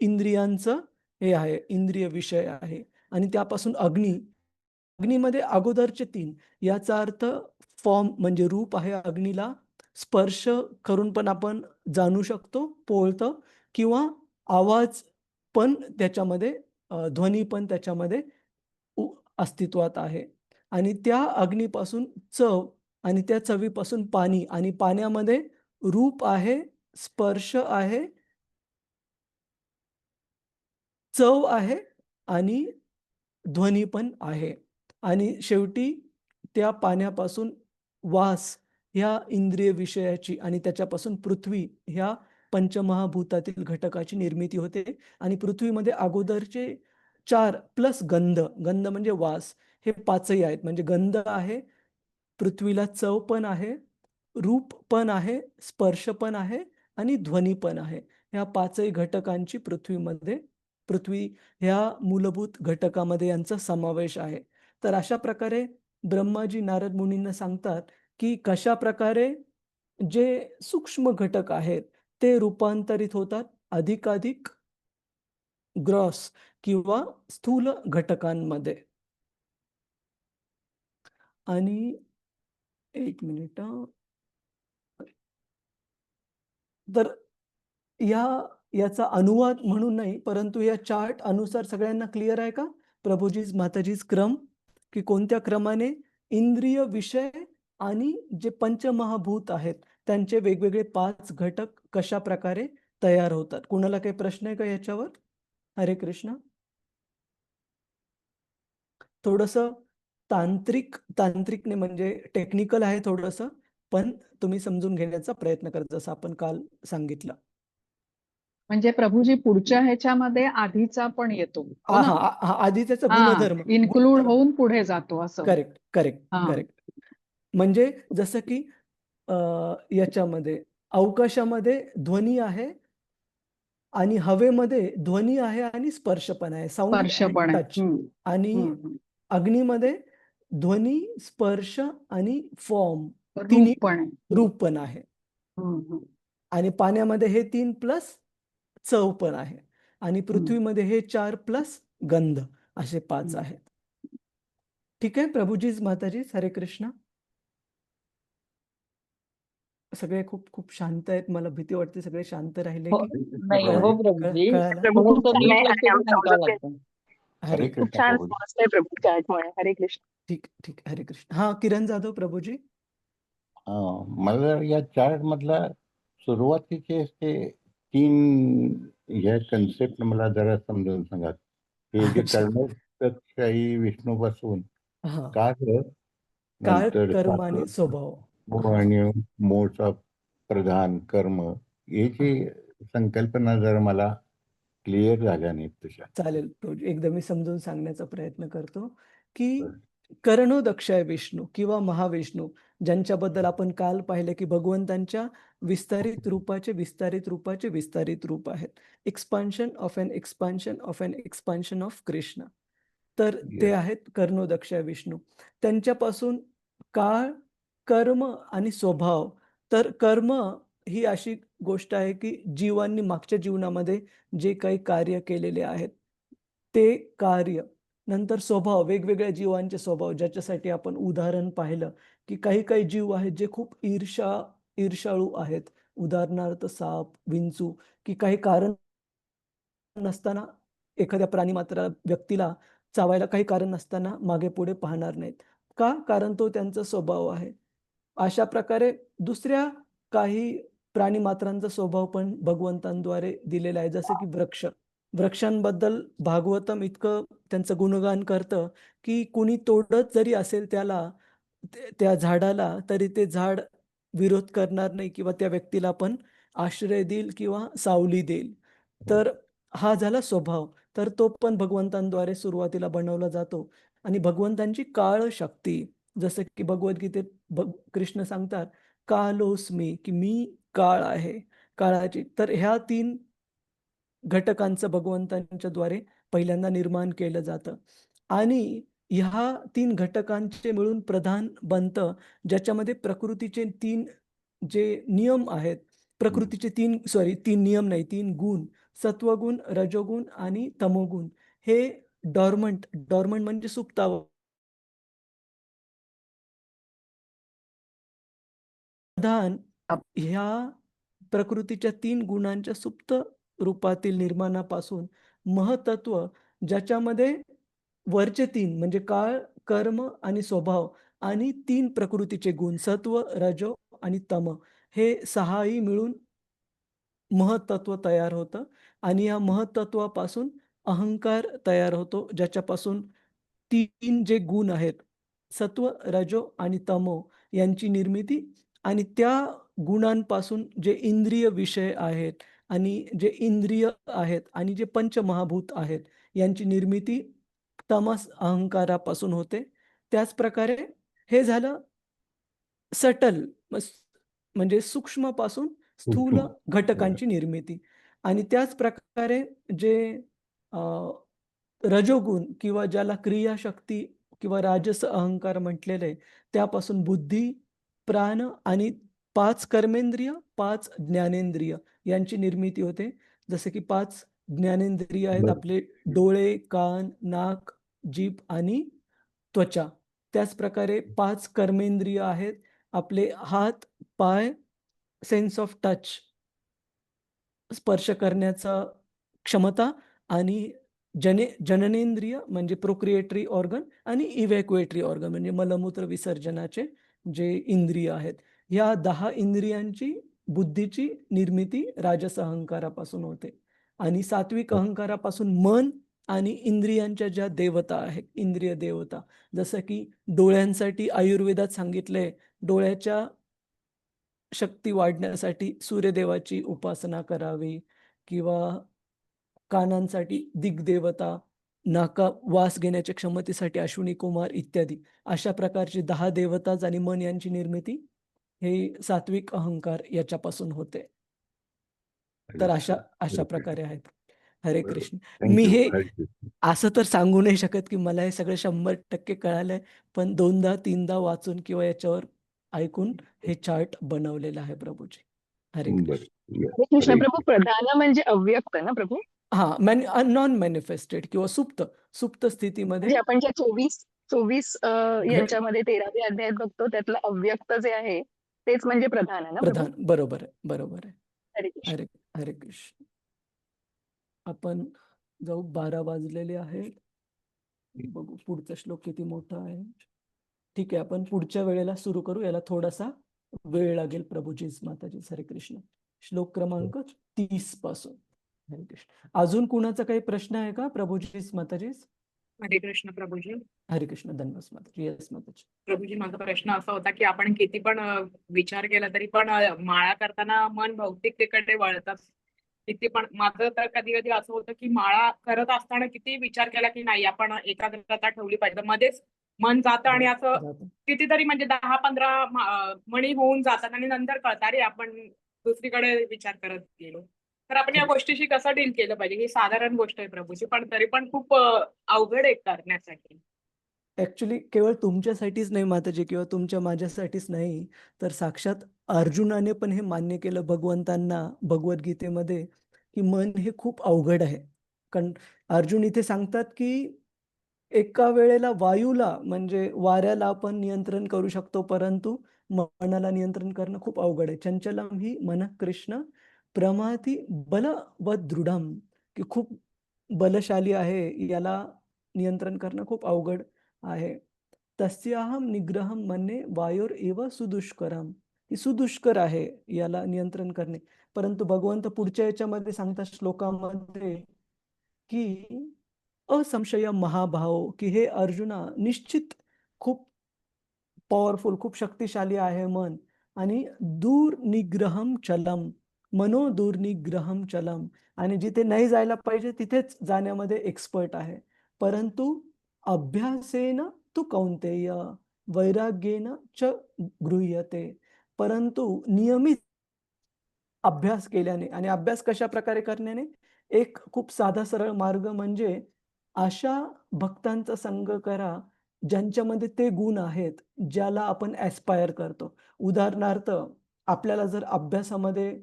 Speaker 1: इंद्रियांचं हे आहे, इंद्रिय विषय आहे. आणि त्यापासून अग्नीमध्ये अगोदरचे 3, याचा अर्थ फॉर्म म्हणजे रूप आहे अग्नीला, स्पर्श करून पण आपण जाणू शकतो, पोळतं, किंवा आवाज पण त्याच्यामध्ये, ध्वनी पण त्याच्यामध्ये अस्तित्वात आहे. आणि त्या अग्नीपासून चव, आणि त्या चवीपासून पाणी, आणि पाण्यामध्ये रूप आहे, स्पर्श आहे, चव आहे आणि ध्वनी पण आहे. आणि शेवटी त्या पाण्यापासून वास ह्या इंद्रिय विषयाची, आणि त्याच्यापासून पृथ्वी ह्या पंचमहाभूतातील घटकाची निर्मिती होते. आणि पृथ्वीमध्ये अगोदरचे 4 प्लस गंध म्हणजे वास, हे 5ही आहेत. म्हणजे गंध आहे, पृथ्वीला चव पण आहे, रूप पण आहे, स्पर्श पण आहे आणि ध्वनी पण आहे. ह्या 5ही घटकांची पृथ्वी ह्या मूलभूत घटकामध्ये यांचा समावेश आहे. तर अशा प्रकारे ब्रह्माजी नारद मुनींना सांगतात की कशा प्रकारे जे सूक्ष्म घटक आहेत ते रूपांतरित होतात अधिकाधिक ग्रॉस किंवा स्थूल घटकांमध्ये. आणि एक मिनिट, तर याचा अनुवाद म्हणून नाही, परंतु या चार्ट अनुसार सगळ्यांना क्लिअर आहे का प्रभूजीच माताजीच क्रम, की कोणत्या क्रमाने इंद्रिय विषय आणि जे पंचमहाभूत आहेत त्यांचे वेगवेगळे 5 घटक कशा प्रकारे तयार होतात. कोणाला काही प्रश्न आहे का याच्यावर? हरे कृष्ण. थोडंसं तांत्रिकने म्हणजे टेक्निकल आहे थोडंसं, पण तुम्ही समजून घेण्याचा प्रयत्न करा, जसं आपण काल सांगितलं.
Speaker 2: म्हणजे प्रभूजी पुढच्या ह्याच्यामध्ये आधीचा पण येतो, हो ना?
Speaker 1: आधी त्याचा गुणधर्म
Speaker 2: इन्क्लूड होऊन पुढे जातो असं.
Speaker 1: करेक्ट. म्हणजे जसं की याच्यामध्ये अवकाशामध्ये ध्वनी आहे आणि हवेमध्ये ध्वनी आहे आणि स्पर्श पण आहे, साऊंड
Speaker 2: स्पर्श
Speaker 1: अँड
Speaker 2: पण आहे.
Speaker 1: टच. आणि अग्नीमध्ये ध्वनी, स्पर्श आणि फॉर्म रूप पण आहे. आणि पाण्यामध्ये हे 3 प्लस चव पण आहे. आणि पृथ्वीमध्ये हे 4 प्लस गंध, असे 5 आहेत. ठीक आहे प्रभूजीच माताजीच. हरे कृष्ण. सगळे खूप खूप शांत आहेत, मला भीती वाटते सगळे शांत राहिले की.
Speaker 6: नाही हो प्रभूजी,
Speaker 1: कळालं?
Speaker 6: थोडंसं नीट लक्ष देऊन ऐकावं लागतं.
Speaker 1: हरे
Speaker 7: खूप
Speaker 1: कृष्ण.
Speaker 7: छान समजतंय प्रभू. हरे कृष्ण.
Speaker 1: ठीक. हरे कृष्ण. हा, किरण जाधव प्रभूजी.
Speaker 7: मला या चार्ट मधला सुरुवातीचे ते 3 ह्या कन्सेप्ट मला जरा समजावून सांगा. हे जे
Speaker 1: अच्छा.
Speaker 7: कर्मशाही विष्णूपासून
Speaker 1: हा,
Speaker 7: कार्य,
Speaker 1: काळ,
Speaker 7: नंतर
Speaker 1: कर्म आणि स्वभाव.
Speaker 7: आणि मोडचा प्रधान कर्म, याची संकल्पना जर मला क्लिअर झाल्या नाहीत तशा.
Speaker 1: चालेल, तो एकदा मी समजून सांगण्याचा प्रयत्न करतो की
Speaker 7: बरं.
Speaker 1: कर्णोदक्षाय विष्णू किंवा महाविष्णू, ज्यांच्याबद्दल आपण काल पाहिले की भगवंतांच्या विस्तारित रूपाचे विस्तारित रूप आहेत. Expansion of N expansion of N expansion of Krishna. तर ते
Speaker 7: Yes.
Speaker 1: आहेत कर्णोदक्षाय विष्णू. त्यांच्यापासून काळ, कर्म आणि स्वभाव. तर कर्म ही अशी गोष्ट आहे की जीवांनी मागच्या जीवनामध्ये जे काही कार्य केलेले आहेत ते कार्य. नंतर स्वभाव, वेगवेगळ्या जीवांचे स्वभाव, ज्याच्यासाठी आपण उदाहरण पाहिलं की काही काही जीव आहेत जे खूप ईर्ष्याळू आहेत. उदाहरणार्थ साप, विंचू, की काही कारण नसताना एखाद्या प्राणीमात्र व्यक्तीला चावायला काही कारण नसताना मागे-पुढे पाहणार नाहीत. का? कारण तो त्यांचा स्वभाव आहे. अशा प्रकारे दुसऱ्या काही प्राणीमात्रांचा स्वभाव पण भगवंतांद्वारे दिलेला आहे. जसं की वृक्ष. वृक्षांबद्दल भागवतम इतकं त्यांचं गुणगान करतं, की कुणी तोडत जरी असेल त्याला, त्या झाडाला, तरी ते झाड विरोध करणार नाही किंवा त्या व्यक्तीला पण आश्रय देईल किंवा सावली देईल. तर हा झाला स्वभाव. तर तो पण भगवंतांद्वारे सुरुवातीला बनवला जातो आणि भगवंतांची काळ शक्ती, जसं की भगवद्गीतेत कृष्ण सांगतात, "कालोस्मी" की मी काळ आहे, काळाची. तर ह्या 3 घटकांचं भगवंतांच्याद्वारे पहिल्यांदा निर्माण केलं जातं आणि ह्या 3 घटकांचे मिळून प्रधान बनतं, ज्याच्यामध्ये प्रकृतीचे 3 जे नियम आहेत, प्रकृतीचे 3 नियम नाही, 3 गुण, सत्वगुण, रजोगुण आणि तमोगुण. हे डॉर्मंट डॉर्मंट म्हणजे सुप्तावस्था. प्रधान ह्या प्रकृतीच्या 3 गुणांच्या सुप्त रूपातील निर्माणापासून महतत्व, ज्याच्यामध्ये वरचे 3 म्हणजे काळ, कर्म आणि स्वभाव आणि 3 प्रकृतीचे गुण सत्व, रजो आणि तम, हे 6ही मिळून महत्त्व तयार होतं आणि या महत्त्वापासून अहंकार तयार होतो, ज्याच्यापासून 3 जे गुण आहेत, सत्व, रजो आणि तमो, यांची निर्मिती आणि त्या गुणांपासून जे इंद्रिय विषय आहेत आणि जे इंद्रिय आहेत आणि जे पंचमहाभूत आहेत, यांची निर्मिती तमस अहंकारापासून होते. त्याचप्रकारे हे झालं सटल, म्हणजे सूक्ष्मपासून स्थूल
Speaker 7: सूक्ष्म.
Speaker 1: घटकांची निर्मिती आणि त्याच प्रकारे जे अ, रजोगुण किंवा ज्याला क्रियाशक्ती किंवा राजस अहंकार म्हटलेलं आहे, त्यापासून बुद्धी, प्राण आणि 5 कर्मेंद्रिय, 5 ज्ञानेंद्रिय यांची निर्मिती होते. जसं की 5 ज्ञानेंद्रिय आहेत
Speaker 7: बरं.
Speaker 1: आपले डोळे, कान, नाक, जीभ आणि त्वचा. त्याचप्रकारे 5 कर्मेंद्रिय आहेत आपले हात, पाय, सेन्स ऑफ टच, स्पर्श करण्याचा क्षमता आणि जननेंद्रिय म्हणजे प्रोक्रिएटरी ऑर्गन आणि इव्हॅक्युएटरी ऑर्गन म्हणजे मलमूत्र विसर्जनाचे जे इंद्रिय आहेत. या 10 इंद्रियांची, बुद्धीची निर्मिती राजस अहंकारापासून होते आणि सात्विक अहंकारापासून मन आणि इंद्रियांच्या ज्या देवता आहेत, इंद्रिय देवता, जसं की डोळ्यांसाठी आयुर्वेदात सांगितलंय, डोळ्याच्या शक्ती वाढण्यासाठी सूर्यदेवाची उपासना करावी किंवा कानांसाठी दिग्देवता, वास घेण्याच्या क्षमतेसाठी अश्विनी कुमार इत्यादी. अशा प्रकारची 10 देवताज आणि मन यांची निर्मिती हे सात्विक अहंकार याच्यापासून होते. तर अशा अशा प्रकारे आहेत. हरे
Speaker 7: बरोबर.
Speaker 1: कृष्ण.
Speaker 7: Thank
Speaker 1: me
Speaker 7: you.
Speaker 1: हे
Speaker 7: हरे कृष्ण.
Speaker 1: असं तर सांगू नाही शकत, की मला हे सगळं 100% कळालंय. पण 2दा 3दा वाचून किंवा याच्यावर ऐकून हे चार्ट बनवलेलं आहे प्रभूजी. हरे
Speaker 7: बरं.
Speaker 1: कृष्ण.
Speaker 7: Yes.
Speaker 6: हरे कृष्ण
Speaker 7: हरे
Speaker 6: प्रभू,
Speaker 7: कृष्ण.
Speaker 6: प्रधान म्हणजे अव्यक्त ना प्रभू?
Speaker 1: हां, नॉन मॅनिफेस्टेड किंवा सुप्त स्थितीमध्ये
Speaker 6: म्हणजे आपण ज्या 24
Speaker 1: घ
Speaker 6: यांच्यामध्ये 13व्या अध्यायात बघतो त्यातलं अव्यक्त जे आहे तेच म्हणजे प्रधान आहे ना प्रभू?
Speaker 1: प्रधान. बरोबर आहे, बरोबर आहे.
Speaker 6: हरे कृष्ण.
Speaker 1: हरे हरे कृष्ण. आपण जाऊ, 12 वाजलेले आहेत. बघू पुढचा श्लोक किती मोठा आहे. ठीक आहे, आपण पुढच्या वेळेला सुरू करू. याला थोडासा वेळ लागेल प्रभूजीच माताजीच. हरे कृष्ण. श्लोक क्रमांक 30 पासून. हरे कृष्ण. अजून कुणाचा काही प्रश्न आहे का प्रभूजीच माताजीच?
Speaker 3: हरे कृष्ण प्रभूजी.
Speaker 1: हरे कृष्ण. धन्यवाद माताजी. येस माताजी.
Speaker 3: प्रभूजी, माझा प्रश्न असा होता की आपण किती पण विचार केला तरी पण माळा करताना मन भौतिकतेकडे वळतात. किती पण माझं तर कधी कधी असं होतं की माळा करत असताना किती विचार केला की नाही आपण एकाग्रता ठेवली पाहिजे, मध्येच मन जातं आणि असं
Speaker 1: जातं.
Speaker 3: कितीतरी म्हणजे 10-15 मणी होऊन जातात आणि नंतर कळतं अरे आपण दुसरीकडे विचार करत गेलो. तर आपण या गोष्टीशी कसं डील केलं पाहिजे? ही साधारण गोष्ट आहे प्रभूची, पण तरी पण खूप अवघड आहे करण्यासाठी.
Speaker 1: ऍक्च्युली केवळ तुमच्यासाठीच नाही माताजी, किंवा तुमच्या माझ्यासाठीच नाही, तर साक्षात अर्जुनाने पण हे मान्य केलं भगवंतांना भगवद्गीतेमध्ये, की मन हे खूप अवघड आहे. कारण अर्जुन इथे सांगतात की एका वेळेला वायूला म्हणजे वाऱ्याला आपण नियंत्रण करू शकतो, परंतु मनाला नियंत्रण करणं खूप अवघड आहे. चंचलम ही मन कृष्ण प्रमाती बलवत दृढम, की खूप बलशाली आहे, याला नियंत्रण करणं खूप अवघड आहे. तस्याहम निग्रहम मन्ये वायोर एव सुदुष्करम, ही सुदुष्कर आहे याला नियंत्रण करणे. परंतु भगवंत पुढच्या याच्यामध्ये सांगतात श्लोकामध्ये की असंशय महाभाव, की हे अर्जुना निश्चित खूप पॉवरफुल, खूप शक्तिशाली आहे मन. आणि दूर निग्रहम चलम, मनो दूर निग्रहम चलम, आणि जिथे नाही जायला पाहिजे तिथेच जाण्यामध्ये एक्सपर्ट आहे. परंतु अभ्यासेन तू कौंतेय वैराग्येन च गृह्यते, परंतु नियमित अभ्यास केल्याने, आणि अभ्यास कशा प्रकारे करण्याने, एक खूप साधा सरळ मार्ग म्हणजे अशा भक्तांचा संग करा ज्यांच्यामध्ये ते गुण आहेत ज्याला आपण ॲस्पायर करतो. उदाहरणार्थ, आपल्याला जर अभ्यासामध्ये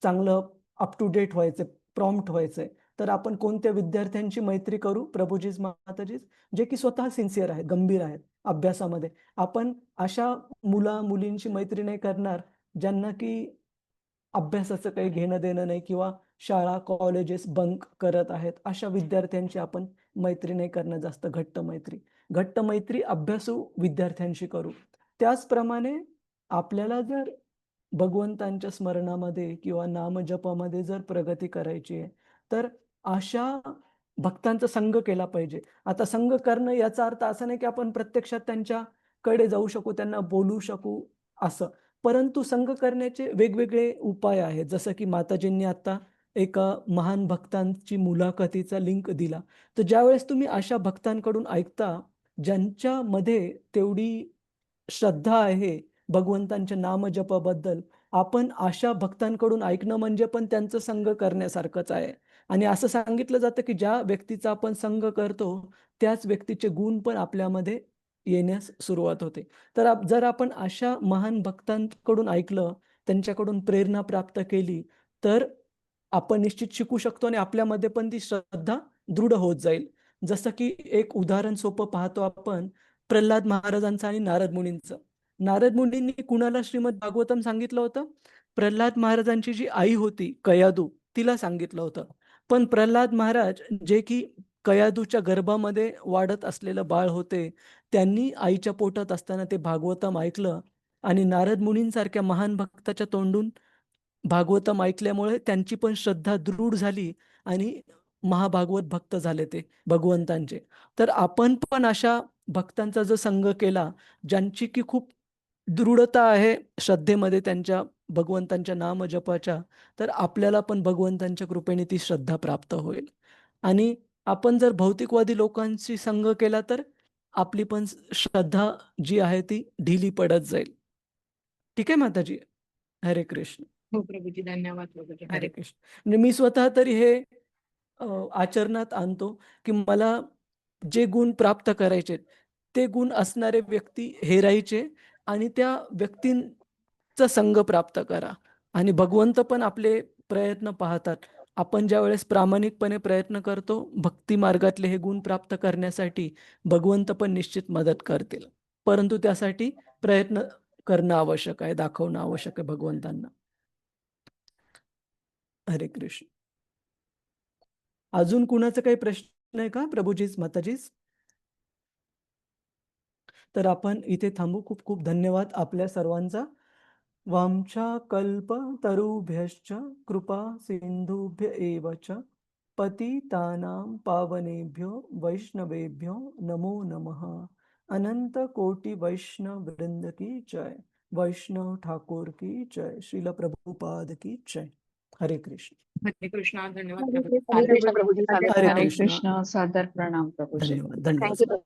Speaker 1: चांगलं अप टू डेट व्हायचंय, प्रॉम्प्ट व्हायचंय, तर आपण कोणत्या विद्यार्थ्यांची मैत्री करू प्रभूजीच माताजीच, जे की स्वतः सिन्सिअर आहेत, गंभीर आहेत अभ्यासामध्ये. आपण अशा मुला-मुलींची मैत्री नाही करणार ज्यांना की अभ्यासाचं काही घेणं देणं नाही, किंवा शाळा कॉलेजेस बंक करत आहेत. अशा विद्यार्थ्यांची आपण मैत्री नाही करणं जास्त घट्ट मैत्री. घट्ट मैत्री अभ्यासू विद्यार्थ्यांशी करू. त्याचप्रमाणे आपल्याला जर भगवंतांच्या स्मरणामध्ये किंवा नामजपामध्ये जर प्रगती करायची आहे, तर अशा भक्तांचा संग केला पाहिजे. आता संग करणं याचा अर्थ असा नाही की आपण प्रत्यक्षात त्यांच्याकडे जाऊ शकू, त्यांना बोलू शकू असं. परंतु संग करण्याचे वेगवेगळे उपाय आहेत. जसं की माताजींनी आता एका महान भक्तांची मुलाखतीचा लिंक दिला. तर ज्यावेळेस तुम्ही अशा भक्तांकडून ऐकता, ज्यांच्यामध्ये तेवढी श्रद्धा आहे भगवंतांच्या नामजपाबद्दल, आपण अशा भक्तांकडून ऐकणं म्हणजे पण त्यांचं संग करण्यासारखंच आहे. आणि असं सांगितलं जातं की ज्या व्यक्तीचा आपण संग करतो, त्याच व्यक्तीचे गुण पण आपल्यामध्ये येण्यास सुरुवात होते. तर जर आपण अशा महान भक्तांकडून ऐकलं, त्यांच्याकडून प्रेरणा प्राप्त केली, तर आपण निश्चित शिकू शकतो आणि आपल्यामध्ये पण ती श्रद्धा दृढ होत जाईल. जसं की एक उदाहरण सोपं पाहतो आपण, प्रल्हाद महाराजांचं आणि नारद मुनींचं. नारद मुनींनी कुणाला श्रीमद भागवतम सांगितलं होतं? प्रल्हाद महाराजांची जी आई होती कयादू, तिला सांगितलं होतं. पण प्रल्हाद महाराज, जे की कयादूच्या गर्भामध्ये वाढत असलेलं बाळ होते, त्यांनी आईच्या पोटात असताना ते भागवतम ऐकलं, आणि नारद मुनींसारख्या महान भक्ताच्या तोंडून भागवतम ऐकल्यामुळे त्यांची पण श्रद्धा दृढ झाली आणि महाभागवत भक्त झाले ते भगवंतांचे. तर आपण पण अशा भक्तांचा जर संग केला, ज्यांची की खूप दृढता आहे श्रद्धेमध्ये त्यांच्या भगवंतांच्या नामजपाच्या, तर आपल्याला पण भगवंतांच्या कृपेने ती श्रद्धा प्राप्त होईल. आणि आपण जर भौतिकवादी लोकांशी संग केला, तर आपली पण श्रद्धा जी आहे ती ढिली पडत जाईल. ठीक आहे माताजी. हरे कृष्ण.
Speaker 3: हो प्रभूजी, धन्यवाद प्रभूजी.
Speaker 1: हरे कृष्ण. म्हणजे मी स्वतः तरी हे आचरणात आणतो, की मला जे गुण प्राप्त करायचे, ते गुण असणारे व्यक्ती हेरायचे आणि त्या व्यक्तींचा संग प्राप्त करा. आणि भगवंत पण आपले प्रयत्न पाहतात. आपण ज्यावेळेस प्रामाणिकपणे प्रयत्न करतो भक्ती मार्गातले हे गुण प्राप्त करण्यासाठी, भगवंत पण निश्चित मदत करतील. परंतु त्यासाठी प्रयत्न करणं आवश्यक आहे, दाखवणं आवश्यक आहे भगवंतांना. हरे कृष्ण. अजून कुणाचा काही प्रश्न आहे का प्रभूजीच माताजीच? तर आपण इथे थांबू. खूप खूप धन्यवाद आपल्या सर्वांचा. वाञ्छाकल्पतरुभ्यश्च कृपा सिन्धुभ्य एव च पतितानां पावनेभ्यो वैष्णवेभ्यो नमो नमः. अनंत कोटि वैष्णव वृंद की जय. वैष्णव ठाकुर की जय. श्रील प्रभुपाद की जय. हरे कृष्ण.
Speaker 3: हरे कृष्णा. धन्यवाद
Speaker 4: हरे
Speaker 3: प्रभू.
Speaker 4: कृष्ण.
Speaker 6: हरे कृष्ण प्रभूजी, सादर
Speaker 1: हरे
Speaker 2: हरे
Speaker 1: कृष्ण.
Speaker 2: कृष्ण. सादर प्रणाम प्रभूजी.
Speaker 1: धन्यवाद. धन्यवाद.
Speaker 6: थँक्यू